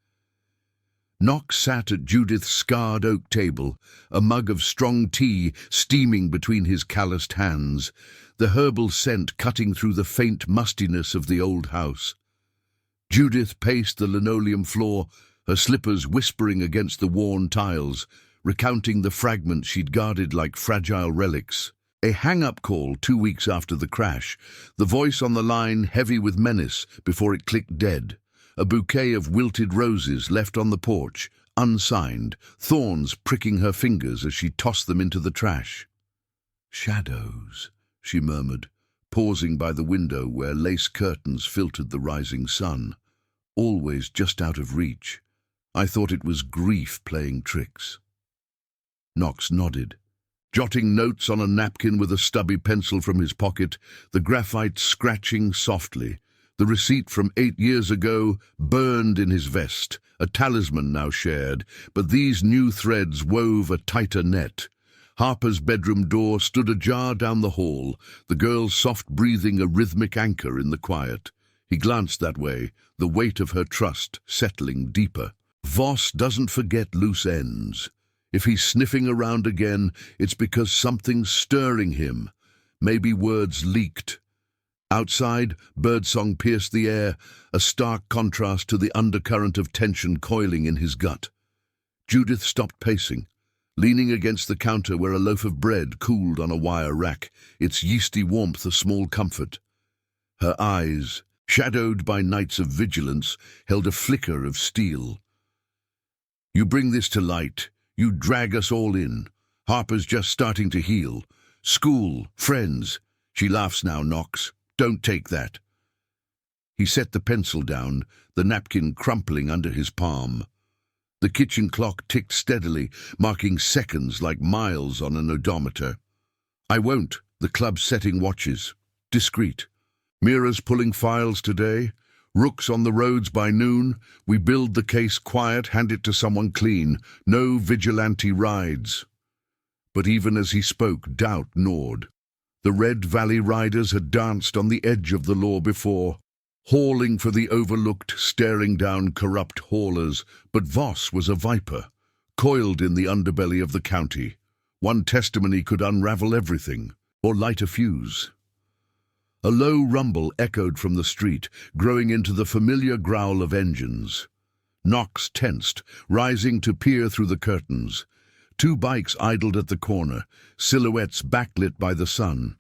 Knox sat at Judith's scarred oak table, a mug of strong tea steaming between his calloused hands, the herbal scent cutting through the faint mustiness of the old house. Judith paced the linoleum floor, her slippers whispering against the worn tiles, recounting the fragments she'd guarded like fragile relics. A hang-up call 2 weeks after the crash, the voice on the line heavy with menace before it clicked dead. A bouquet of wilted roses left on the porch, unsigned, thorns pricking her fingers as she tossed them into the trash. "Shadows," she murmured, pausing by the window where lace curtains filtered the rising sun. "Always just out of reach. I thought it was grief playing tricks." Knox nodded, jotting notes on a napkin with a stubby pencil from his pocket, the graphite scratching softly. The receipt from 8 years ago burned in his vest, a talisman now shared, but these new threads wove a tighter net. Harper's bedroom door stood ajar down the hall, the girl's soft breathing a rhythmic anchor in the quiet. He glanced that way, the weight of her trust settling deeper. Voss doesn't forget loose ends. If he's sniffing around again, it's because something's stirring him. Maybe words leaked. Outside, birdsong pierced the air, a stark contrast to the undercurrent of tension coiling in his gut. Judith stopped pacing, leaning against the counter where a loaf of bread cooled on a wire rack, its yeasty warmth a small comfort. Her eyes, shadowed by nights of vigilance, held a flicker of steel. "You bring this to light. You drag us all in. Harper's just starting to heal. School, friends." She laughs now, Knox. "Don't take that." He set the pencil down, the napkin crumpling under his palm. The kitchen clock ticked steadily, marking seconds like miles on an odometer. "I won't. The club's setting watches. Discreet. Mira's pulling files today. Rooks on the roads by noon. We build the case quiet, hand it to someone clean. No vigilante rides." But even as he spoke, doubt gnawed. The Red Valley riders had danced on the edge of the law before, hauling for the overlooked, staring down corrupt haulers, but Voss was a viper, coiled in the underbelly of the county. One testimony could unravel everything, or light a fuse. A low rumble echoed from the street, growing into the familiar growl of engines. Knox tensed, rising to peer through the curtains. 2 bikes idled at the corner, silhouettes backlit by the sun.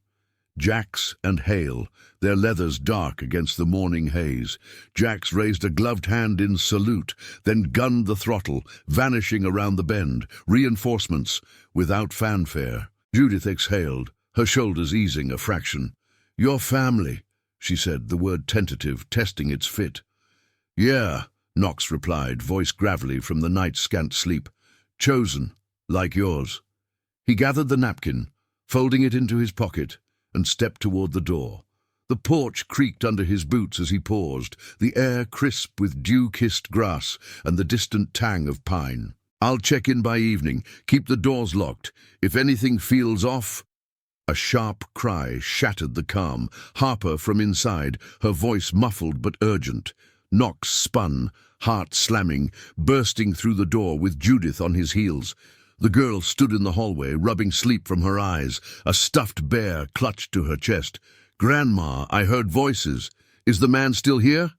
Jack's and Hale, their leathers dark against the morning haze. Jack's raised a gloved hand in salute, then gunned the throttle, vanishing around the bend. Reinforcements, without fanfare. Judith exhaled, her shoulders easing a fraction. "Your family," she said, the word tentative, testing its fit. "Yeah," Knox replied, voice gravelly from the night's scant sleep. "Chosen. Like yours." He gathered the napkin, folding it into his pocket, and stepped toward the door. The porch creaked under his boots as he paused, the air crisp with dew-kissed grass and the distant tang of pine. "I'll check in by evening. Keep the doors locked. If anything feels off—" A sharp cry shattered the calm. Harper from inside, her voice muffled but urgent. Knox spun, heart slamming, bursting through the door with Judith on his heels. The girl stood in the hallway, rubbing sleep from her eyes, a stuffed bear clutched to her chest. "Grandma, I heard voices. Is the man still here?"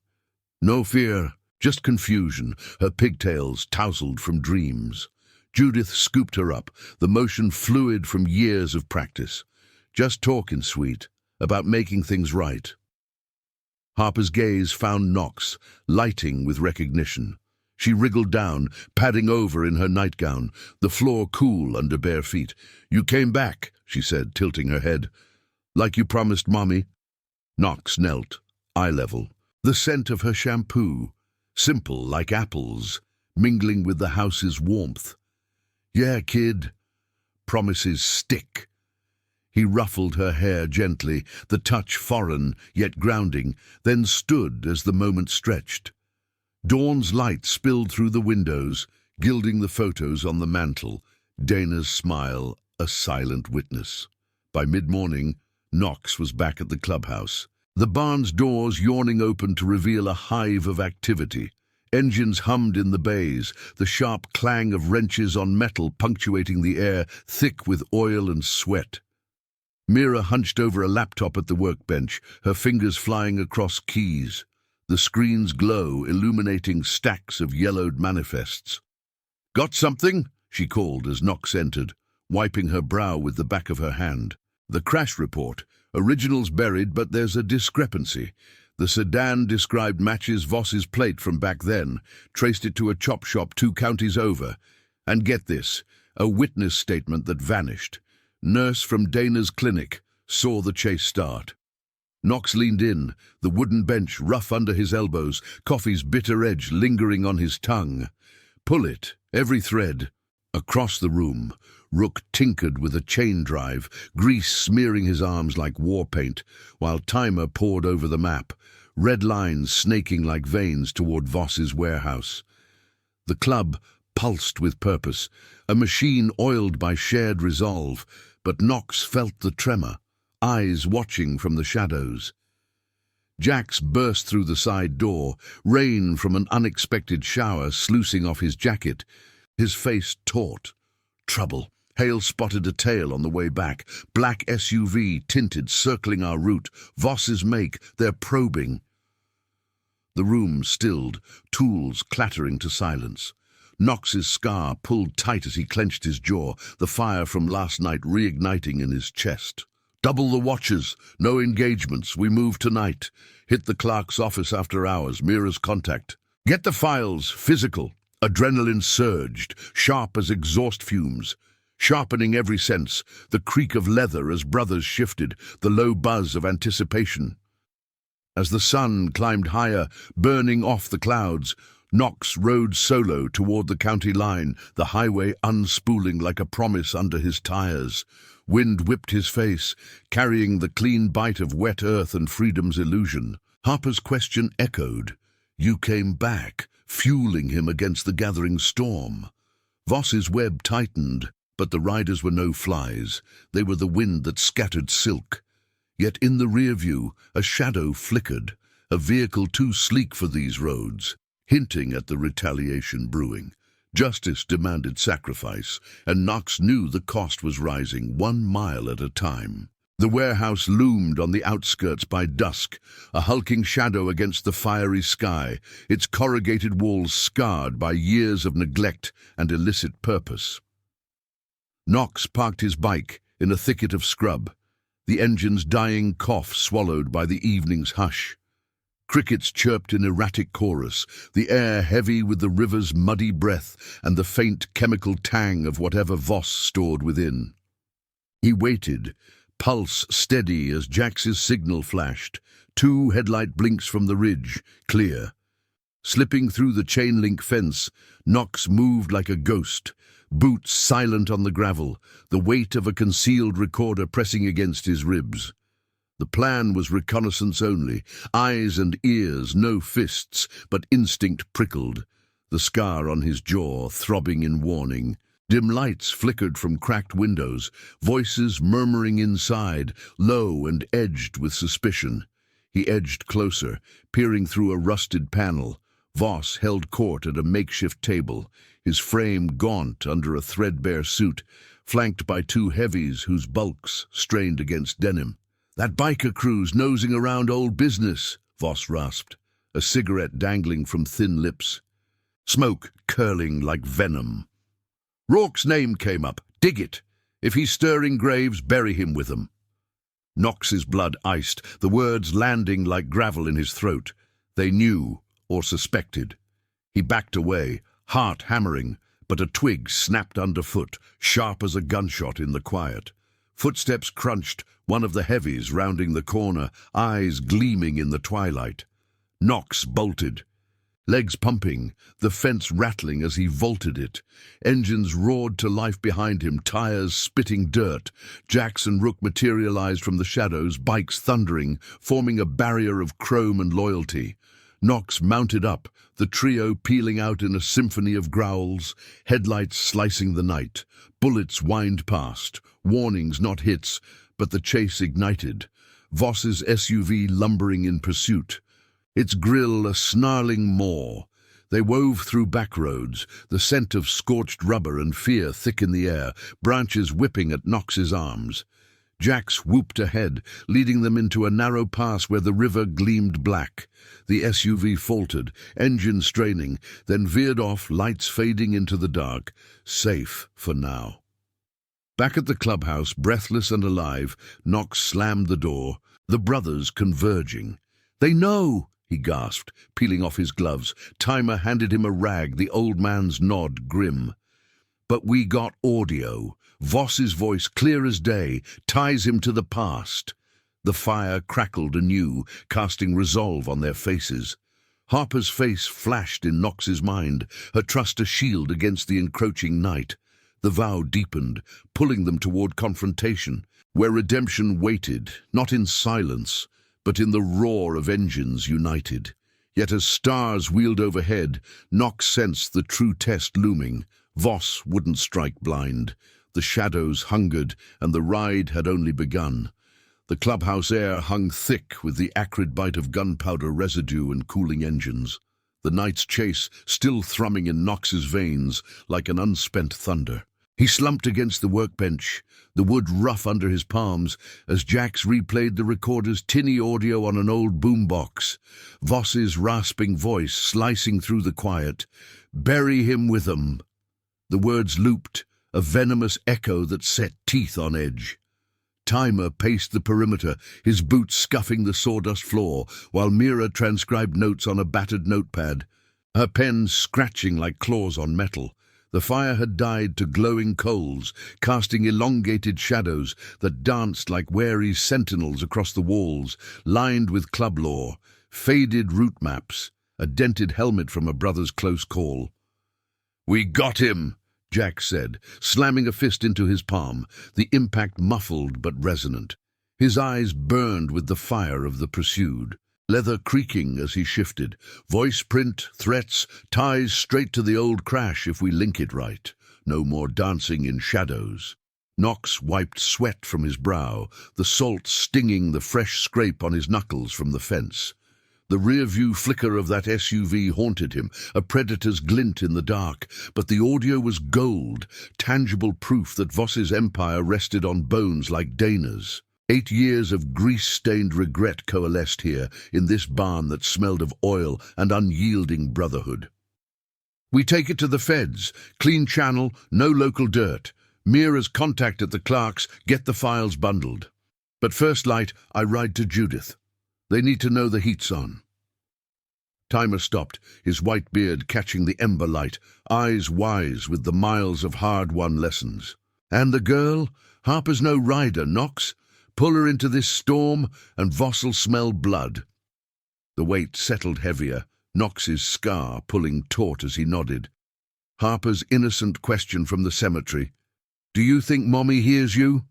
"No fear, just confusion," her pigtails tousled from dreams. Judith scooped her up, the motion fluid from years of practice. "Just talking, sweet, about making things right." Harper's gaze found Knox, lighting with recognition. She wriggled down, padding over in her nightgown, the floor cool under bare feet. "You came back," she said, tilting her head. "Like you promised, Mommy." Knox knelt, eye level. The scent of her shampoo, simple like apples, mingling with the house's warmth. "Yeah, kid. Promises stick." He ruffled her hair gently, the touch foreign, yet grounding, then stood as the moment stretched. Dawn's light spilled through the windows, gilding the photos on the mantel, Dana's smile a silent witness. By mid-morning, Knox was back at the clubhouse. The barn's doors yawning open to reveal a hive of activity. Engines hummed in the bays, the sharp clang of wrenches on metal punctuating the air, thick with oil and sweat. Mira hunched over a laptop at the workbench, her fingers flying across keys. The screen's glow illuminating stacks of yellowed manifests. "Got something?" she called as Knox entered, wiping her brow with the back of her hand. "The crash report. Original's buried, but there's a discrepancy. The sedan described matches Voss's plate from back then, traced it to a chop shop 2 counties over. And get this, a witness statement that vanished. Nurse from Dana's clinic saw the chase start." Knox leaned in, the wooden bench rough under his elbows, coffee's bitter edge lingering on his tongue. "Pull it, every thread." Across the room, Rook tinkered with a chain drive, grease smearing his arms like war paint, while timer poured over the map, red lines snaking like veins toward Voss's warehouse. The club pulsed with purpose, a machine oiled by shared resolve, but Knox felt the tremor, eyes watching from the shadows. Jax burst through the side door, rain from an unexpected shower sluicing off his jacket, his face taut. Trouble. Hale spotted a tail on the way back. Black SUV, tinted, circling our route. Voss's make. They're probing. The room stilled, tools clattering to silence. Knox's scar pulled tight as he clenched his jaw, the fire from last night reigniting in his chest. "Double the watches. No engagements. We move tonight. Hit the clerk's office after hours. Mira's contact. Get the files. Physical." Adrenaline surged, sharp as exhaust fumes, sharpening every sense, the creak of leather as brothers shifted, the low buzz of anticipation. As the sun climbed higher, burning off the clouds, Knox rode solo toward the county line, the highway unspooling like a promise under his tires. Wind whipped his face, carrying the clean bite of wet earth and freedom's illusion. Harper's question echoed. "You came back," fueling him against the gathering storm. Voss's web tightened, but the riders were no flies. They were the wind that scattered silk. Yet in the rear view, a shadow flickered, a vehicle too sleek for these roads, hinting at the retaliation brewing. Justice demanded sacrifice, and Knox knew the cost was rising 1 mile at a time. The warehouse loomed on the outskirts by dusk, a hulking shadow against the fiery sky, its corrugated walls scarred by years of neglect and illicit purpose. Knox parked his bike in a thicket of scrub, the engine's dying cough swallowed by the evening's hush. Crickets chirped in erratic chorus, the air heavy with the river's muddy breath and the faint chemical tang of whatever Voss stored within. He waited, pulse steady as Jax's signal flashed, 2 headlight blinks from the ridge, clear. Slipping through the chain-link fence, Knox moved like a ghost, boots silent on the gravel, the weight of a concealed recorder pressing against his ribs. The plan was reconnaissance only, eyes and ears, no fists, but instinct prickled, the scar on his jaw throbbing in warning. Dim lights flickered from cracked windows, voices murmuring inside, low and edged with suspicion. He edged closer, peering through a rusted panel. Voss held court at a makeshift table, his frame gaunt under a threadbare suit, flanked by two heavies whose bulks strained against denim. "That biker crew's nosing around old business," Voss rasped, a cigarette dangling from thin lips, smoke curling like venom. "Rourke's name came up. Dig it. If he's stirring graves, bury him with them." Knox's blood iced, the words landing like gravel in his throat. They knew, or suspected. He backed away, heart hammering, but a twig snapped underfoot, sharp as a gunshot in the quiet. Footsteps crunched, one of the heavies rounding the corner, eyes gleaming in the twilight. Knox bolted, legs pumping, the fence rattling as he vaulted it. Engines roared to life behind him, tires spitting dirt. Jax and Rook materialized from the shadows, bikes thundering, forming a barrier of chrome and loyalty. Knox mounted up, the trio pealing out in a symphony of growls, headlights slicing the night. Bullets whined past, warnings not hits, but the chase ignited. Voss's SUV lumbering in pursuit, its grille a snarling maw. They wove through back roads, the scent of scorched rubber and fear thick in the air, branches whipping at Knox's arms. Jax whooped ahead, leading them into a narrow pass where the river gleamed black. The SUV faltered, engine straining, then veered off, lights fading into the dark. Safe for now. Back at the clubhouse, breathless and alive, Knox slammed the door, the brothers converging. "They know!" he gasped, peeling off his gloves. Timer handed him a rag, the old man's nod grim. "But we got audio." Voss's voice, clear as day, ties him to the past. The fire crackled anew, casting resolve on their faces. Harper's face flashed in Knox's mind, her trust a shield against the encroaching night. The vow deepened, pulling them toward confrontation, where redemption waited, not in silence, but in the roar of engines united. Yet as stars wheeled overhead, Knox sensed the true test looming. Voss wouldn't strike blind. The shadows hungered, and the ride had only begun. The clubhouse air hung thick with the acrid bite of gunpowder residue and cooling engines. The night's chase still thrumming in Knox's veins like an unspent thunder. He slumped against the workbench, the wood rough under his palms, as Jax replayed the recorder's tinny audio on an old boombox. Voss's rasping voice slicing through the quiet. "Bury him with them." The words looped, a venomous echo that set teeth on edge. Timer paced the perimeter, his boots scuffing the sawdust floor, while Mira transcribed notes on a battered notepad, her pen scratching like claws on metal. The fire had died to glowing coals, casting elongated shadows that danced like wary sentinels across the walls, lined with club lore, faded route maps, a dented helmet from a brother's close call. "We got him!" Jax said, slamming a fist into his palm, the impact muffled but resonant. His eyes burned with the fire of the pursued, leather creaking as he shifted, voice print, threats, ties straight to the old crash if we link it right. No more dancing in shadows. Knox wiped sweat from his brow, the salt stinging the fresh scrape on his knuckles from the fence. The rear-view flicker of that SUV haunted him, a predator's glint in the dark, but the audio was gold, tangible proof that Voss's empire rested on bones like Dana's. 8 years of grease-stained regret coalesced here, in this barn that smelled of oil and unyielding brotherhood. "We take it to the feds. Clean channel, no local dirt. Mira's contact at the Clarks, get the files bundled. But first light, I ride to Judith. They need to know the heat's on." Timer stopped, his white beard catching the ember light, eyes wise with the miles of hard-won lessons. "And the girl? Harper's no rider, Knox. Pull her into this storm, and Voss'll smell blood." The weight settled heavier, Knox's scar pulling taut as he nodded. Harper's innocent question from the cemetery, "Do you think Mommy hears you?"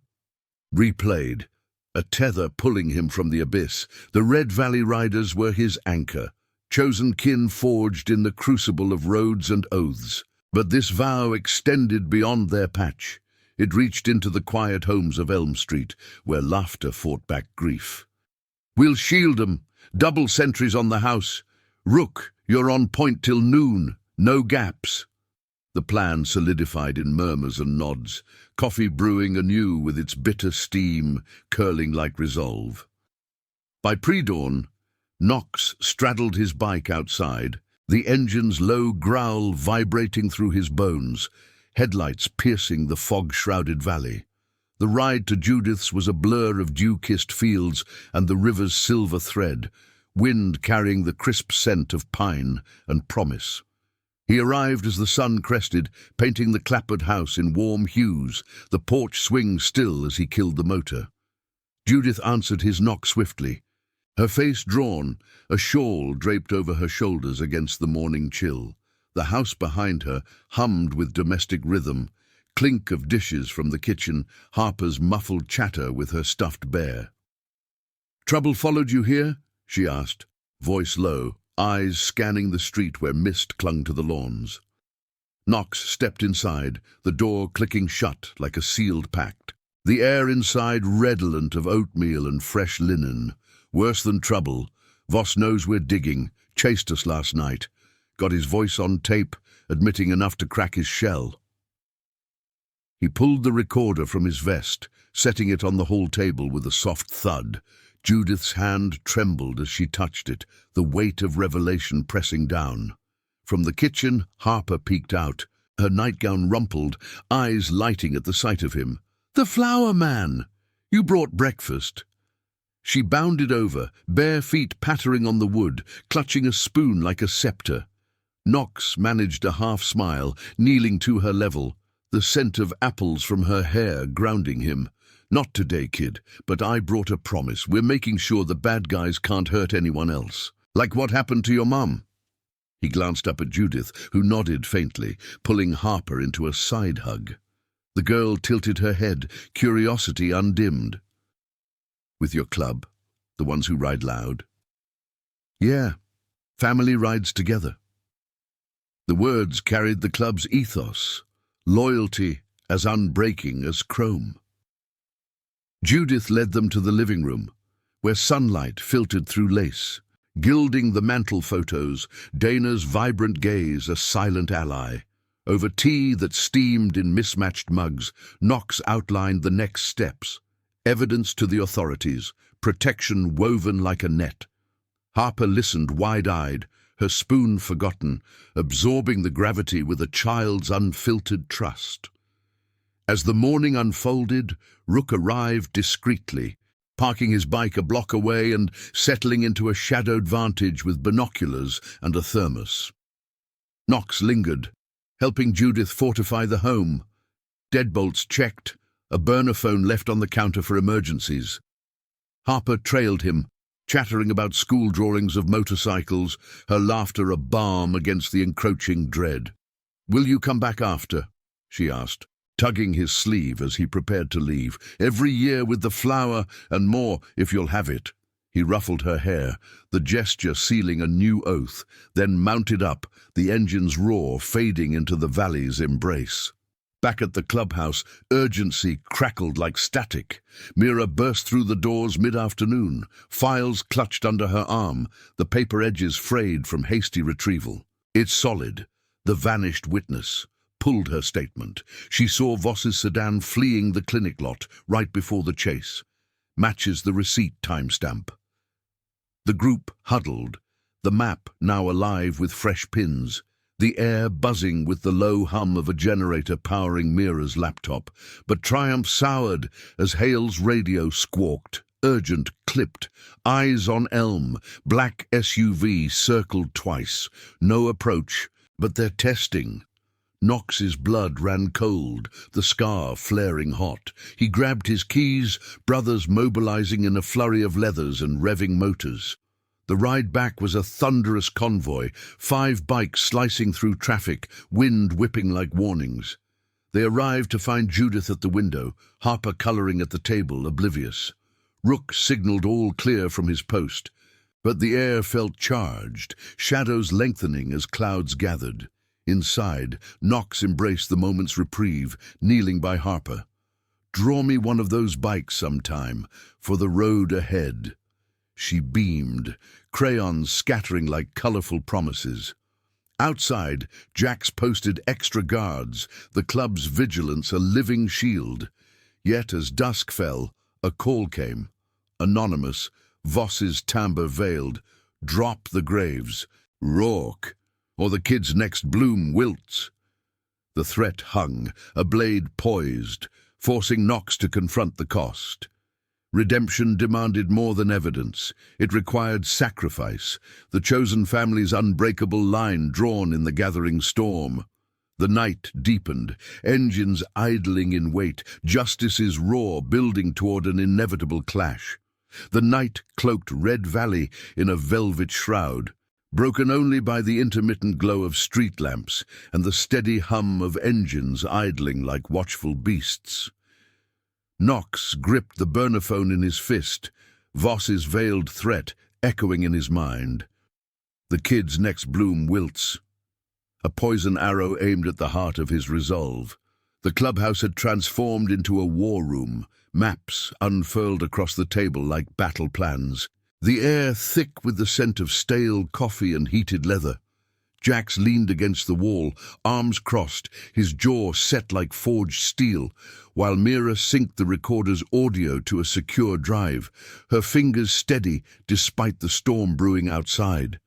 Replayed. a tether pulling him from the abyss. The Red Valley Riders were his anchor, chosen kin forged in the crucible of roads and oaths. But this vow extended beyond their patch. It reached into the quiet homes of Elm Street, where laughter fought back grief. "We'll shield 'em. Double sentries on the house. Rook, you're on point till noon. No gaps." The plan solidified in murmurs and nods, coffee brewing anew with its bitter steam curling like resolve. By pre-dawn, Knox straddled his bike outside, the engine's low growl vibrating through his bones, headlights piercing the fog-shrouded valley. The ride to Judith's was a blur of dew-kissed fields and the river's silver thread, wind carrying the crisp scent of pine and promise. He arrived as the sun crested, painting the clapboard house in warm hues, the porch swing still as he killed the motor. Judith answered his knock swiftly, her face drawn, a shawl draped over her shoulders against the morning chill. The house behind her hummed with domestic rhythm, clink of dishes from the kitchen, Harper's muffled chatter with her stuffed bear. "Trouble followed you here?" she asked, voice low, eyes scanning the street where mist clung to the lawns. Knox stepped inside, the door clicking shut like a sealed pact. The air inside redolent of oatmeal and fresh linen. "Worse than trouble. Voss knows we're digging. Chased us last night. Got his voice on tape, admitting enough to crack his shell." He pulled the recorder from his vest, setting it on the hall table with a soft thud. Judith's hand trembled as she touched it, the weight of revelation pressing down. From the kitchen, Harper peeked out, her nightgown rumpled, eyes lighting at the sight of him. "The flower man! You brought breakfast." She bounded over, bare feet pattering on the wood, clutching a spoon like a scepter. Knox managed a half-smile, kneeling to her level, the scent of apples from her hair grounding him. "Not today, kid, but I brought a promise. We're making sure the bad guys can't hurt anyone else. Like what happened to your mum?" He glanced up at Judith, who nodded faintly, pulling Harper into a side hug. The girl tilted her head, curiosity undimmed. "With your club, the ones who ride loud?" "Yeah, family rides together." The words carried the club's ethos, loyalty as unbreaking as chrome. Judith led them to the living room, where sunlight filtered through lace, gilding the mantel photos, Dana's vibrant gaze a silent ally. Over tea that steamed in mismatched mugs, Knox outlined the next steps, evidence to the authorities, protection woven like a net. Harper listened wide-eyed, her spoon forgotten, absorbing the gravity with a child's unfiltered trust. As the morning unfolded, Rook arrived discreetly, parking his bike a block away and settling into a shadowed vantage with binoculars and a thermos. Knox lingered, helping Judith fortify the home. Deadbolts checked, a burner phone left on the counter for emergencies. Harper trailed him, chattering about school drawings of motorcycles, her laughter a balm against the encroaching dread. "Will you come back after?" she asked, tugging his sleeve as he prepared to leave. "Every year with the flower, and more if you'll have it." He ruffled her hair, the gesture sealing a new oath, then mounted up, the engine's roar fading into the valley's embrace. Back at the clubhouse, urgency crackled like static. Mira burst through the doors mid-afternoon, files clutched under her arm, the paper edges frayed from hasty retrieval. "It's solid. The vanished witness," pulled her statement. She saw Voss's sedan fleeing the clinic lot right before the chase. Matches the receipt timestamp. The group huddled, the map now alive with fresh pins, the air buzzing with the low hum of a generator powering Mira's laptop. But triumph soured as Hale's radio squawked, urgent, clipped, eyes on Elm, black SUV circled twice. No approach, but they're testing. Knox's blood ran cold, the scar flaring hot. He grabbed his keys, brothers mobilizing in a flurry of leathers and revving motors. The ride back was a thunderous convoy, 5 bikes slicing through traffic, wind whipping like warnings. They arrived to find Judith at the window, Harper coloring at the table, oblivious. Rook signaled all clear from his post, but the air felt charged, shadows lengthening as clouds gathered. Inside, Knox embraced the moment's reprieve, kneeling by Harper. "Draw me one of those bikes sometime, for the road ahead." She beamed, crayons scattering like colorful promises. Outside, Jax posted extra guards, the club's vigilance a living shield. Yet as dusk fell, a call came. Anonymous, Voss's timbre veiled. "Drop the graves. Rourke, or the kid's next bloom wilts." The threat hung, a blade poised, forcing Knox to confront the cost. Redemption demanded more than evidence. It required sacrifice, the chosen family's unbreakable line drawn in the gathering storm. The night deepened, engines idling in wait, justice's roar building toward an inevitable clash. The night cloaked Red Valley in a velvet shroud, broken only by the intermittent glow of street lamps and the steady hum of engines idling like watchful beasts. Knox gripped the burner-phone in his fist, Voss's veiled threat echoing in his mind. The kid's next bloom wilts. A poison arrow aimed at the heart of his resolve. The clubhouse had transformed into a war room, maps unfurled across the table like battle plans, the air thick with the scent of stale coffee and heated leather. Jax leaned against the wall, arms crossed, his jaw set like forged steel, while Mira synced the recorder's audio to a secure drive, her fingers steady despite the storm brewing outside.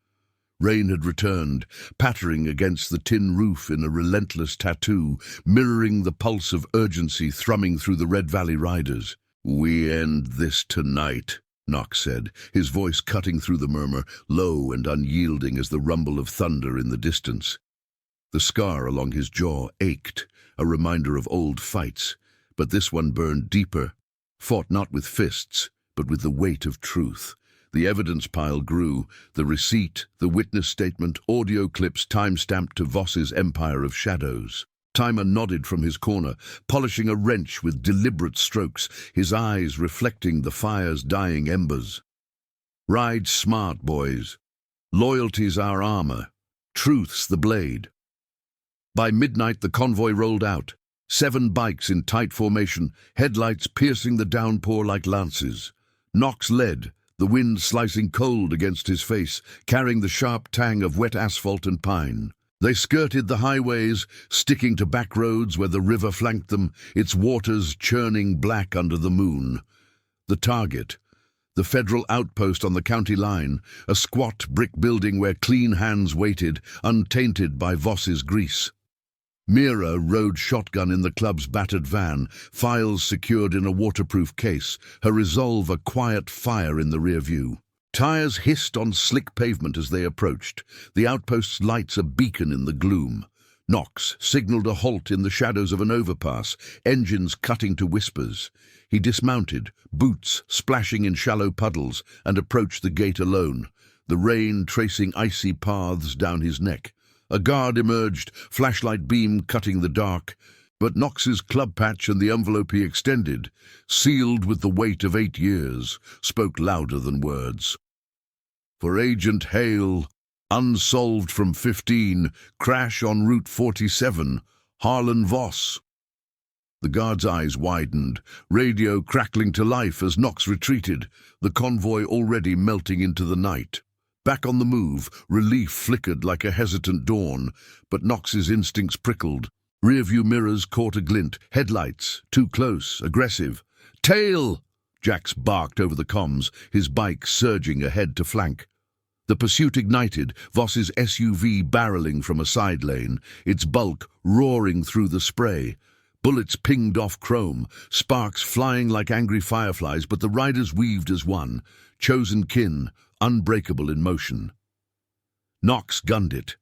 Rain had returned, pattering against the tin roof in a relentless tattoo, mirroring the pulse of urgency thrumming through the Red Valley riders. "We end this tonight," Knox said, his voice cutting through the murmur, low and unyielding as the rumble of thunder in the distance. The scar along his jaw ached, a reminder of old fights, but this one burned deeper, fought not with fists, but with the weight of truth. The evidence pile grew, the receipt, the witness statement, audio clips time-stamped to Voss's empire of shadows. Timer nodded from his corner, polishing a wrench with deliberate strokes, his eyes reflecting the fire's dying embers. "Ride smart, boys. Loyalty's our armor. Truth's the blade." By midnight, the convoy rolled out. 7 bikes in tight formation, headlights piercing the downpour like lances. Knox led, the wind slicing cold against his face, carrying the sharp tang of wet asphalt and pine. They skirted the highways, sticking to back roads where the river flanked them, its waters churning black under the moon. The target, the federal outpost on the county line, a squat brick building where clean hands waited, untainted by Voss's grease. Mira rode shotgun in the club's battered van, files secured in a waterproof case, her resolve a quiet fire in the rear view. Tires hissed on slick pavement as they approached, the outpost's lights a beacon in the gloom. Knox signaled a halt in the shadows of an overpass, engines cutting to whispers. He dismounted, boots splashing in shallow puddles, and approached the gate alone, the rain tracing icy paths down his neck. A guard emerged, flashlight beam cutting the dark, but Knox's club patch and the envelope he extended, sealed with the weight of 8 years, spoke louder than words. "For Agent Hale, unsolved from 15, crash on Route 47, Harlan Voss." The guard's eyes widened, radio crackling to life as Knox retreated, the convoy already melting into the night. Back on the move, relief flickered like a hesitant dawn, but Knox's instincts prickled. Rearview mirrors caught a glint, headlights, too close, aggressive. "Tail!" Jax barked over the comms, his bike surging ahead to flank. The pursuit ignited, Voss's SUV barreling from a side lane, its bulk roaring through the spray. Bullets pinged off chrome, sparks flying like angry fireflies, but the riders weaved as one, chosen kin, unbreakable in motion. Knox gunned it.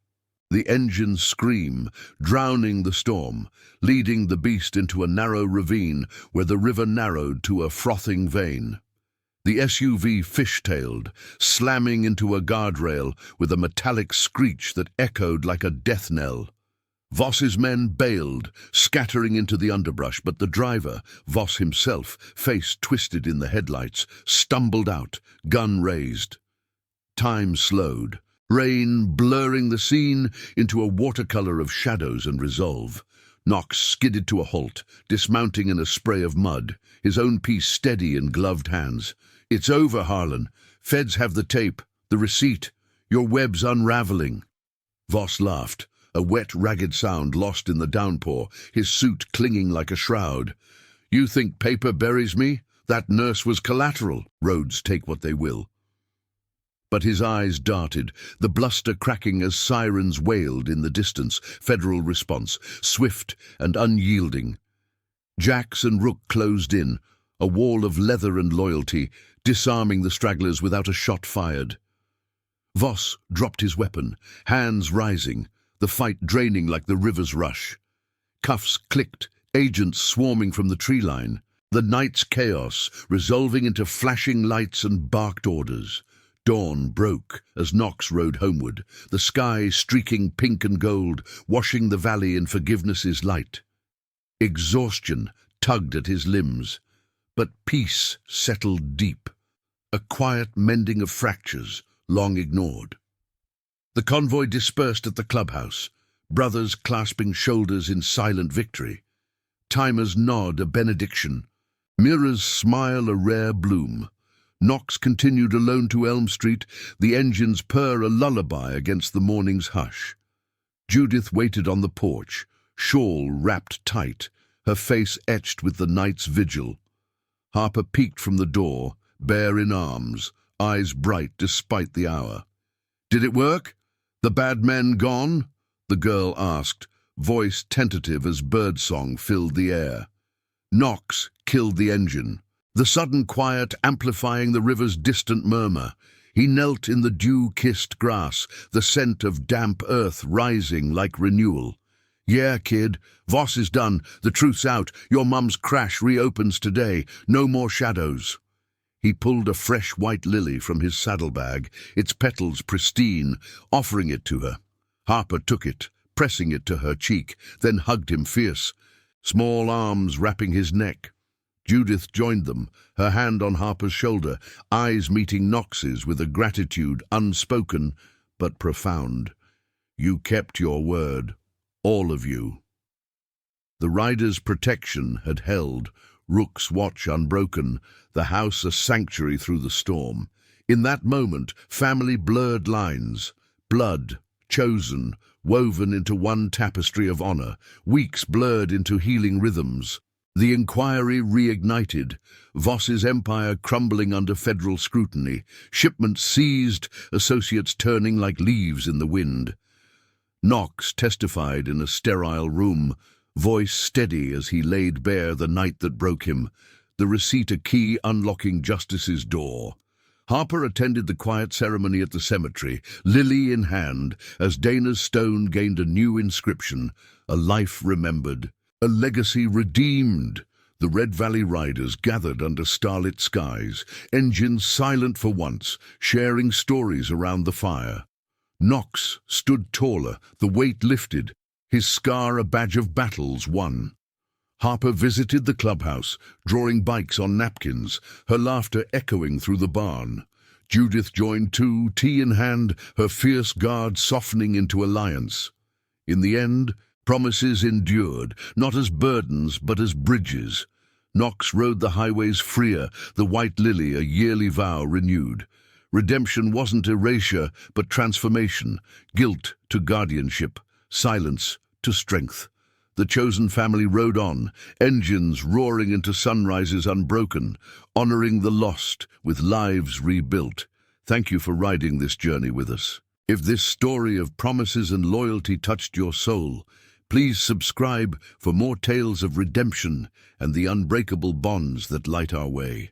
The engines scream, drowning the storm, leading the beast into a narrow ravine where the river narrowed to a frothing vein. The SUV fishtailed, slamming into a guardrail with a metallic screech that echoed like a death knell. Voss's men bailed, scattering into the underbrush, but the driver, Voss himself, face twisted in the headlights, stumbled out, gun raised. Time slowed, rain blurring the scene into a watercolor of shadows and resolve. Knox skidded to a halt, dismounting in a spray of mud, his own piece steady in gloved hands. "It's over, Harlan. Feds have the tape, the receipt. Your web's unraveling." Voss laughed, a wet, ragged sound lost in the downpour, his suit clinging like a shroud. "You think paper buries me? That nurse was collateral. Roads take what they will." But his eyes darted, the bluster cracking as sirens wailed in the distance, federal response, swift and unyielding. Jacks and Rook closed in, a wall of leather and loyalty, disarming the stragglers without a shot fired. Voss dropped his weapon, hands rising, the fight draining like the river's rush. Cuffs clicked, agents swarming from the tree line, the night's chaos resolving into flashing lights and barked orders. Dawn broke as Knox rode homeward, the sky streaking pink and gold, washing the valley in forgiveness's light. Exhaustion tugged at his limbs, but peace settled deep, a quiet mending of fractures long ignored. The convoy dispersed at the clubhouse, brothers clasping shoulders in silent victory. Timers nod a benediction, mirrors smile a rare bloom. Knox continued alone to Elm Street, the engines purr a lullaby against the morning's hush. Judith waited on the porch, shawl wrapped tight, her face etched with the night's vigil. Harper peeked from the door, bare in arms, eyes bright despite the hour. "Did it work? The bad men gone?" the girl asked, voice tentative as birdsong filled the air. Knox killed the engine, the sudden quiet amplifying the river's distant murmur. He knelt in the dew-kissed grass, the scent of damp earth rising like renewal. "Yeah, kid, Voss is done, the truth's out, your mum's crash reopens today, no more shadows." He pulled a fresh white lily from his saddlebag, its petals pristine, offering it to her. Harper took it, pressing it to her cheek, then hugged him fierce, small arms wrapping his neck. Judith joined them, her hand on Harper's shoulder, eyes meeting Knox's with a gratitude unspoken but profound. "You kept your word, all of you." The rider's protection had held, Rook's watch unbroken, the house a sanctuary through the storm. In that moment, family blurred lines, blood, chosen, woven into one tapestry of honor, weeks blurred into healing rhythms. The inquiry reignited, Voss's empire crumbling under federal scrutiny, shipments seized, associates turning like leaves in the wind. Knox testified in a sterile room, voice steady as he laid bare the night that broke him, the receipt a key unlocking justice's door. Harper attended the quiet ceremony at the cemetery, lily in hand, as Dana's stone gained a new inscription, a life remembered. A legacy redeemed. The Red Valley riders gathered under starlit skies, engines silent for once, sharing stories around the fire. Knox stood taller, the weight lifted, his scar a badge of battles won. Harper visited the clubhouse, drawing bikes on napkins, her laughter echoing through the barn. Judith joined too, tea in hand, her fierce guard softening into alliance. In the end, promises endured, not as burdens but as bridges. Knox rode the highways freer, the white lily a yearly vow renewed. Redemption wasn't erasure, but transformation, guilt to guardianship, silence to strength. The chosen family rode on, engines roaring into sunrises unbroken, honoring the lost with lives rebuilt. Thank you for riding this journey with us. If this story of promises and loyalty touched your soul, please subscribe for more tales of redemption and the unbreakable bonds that light our way.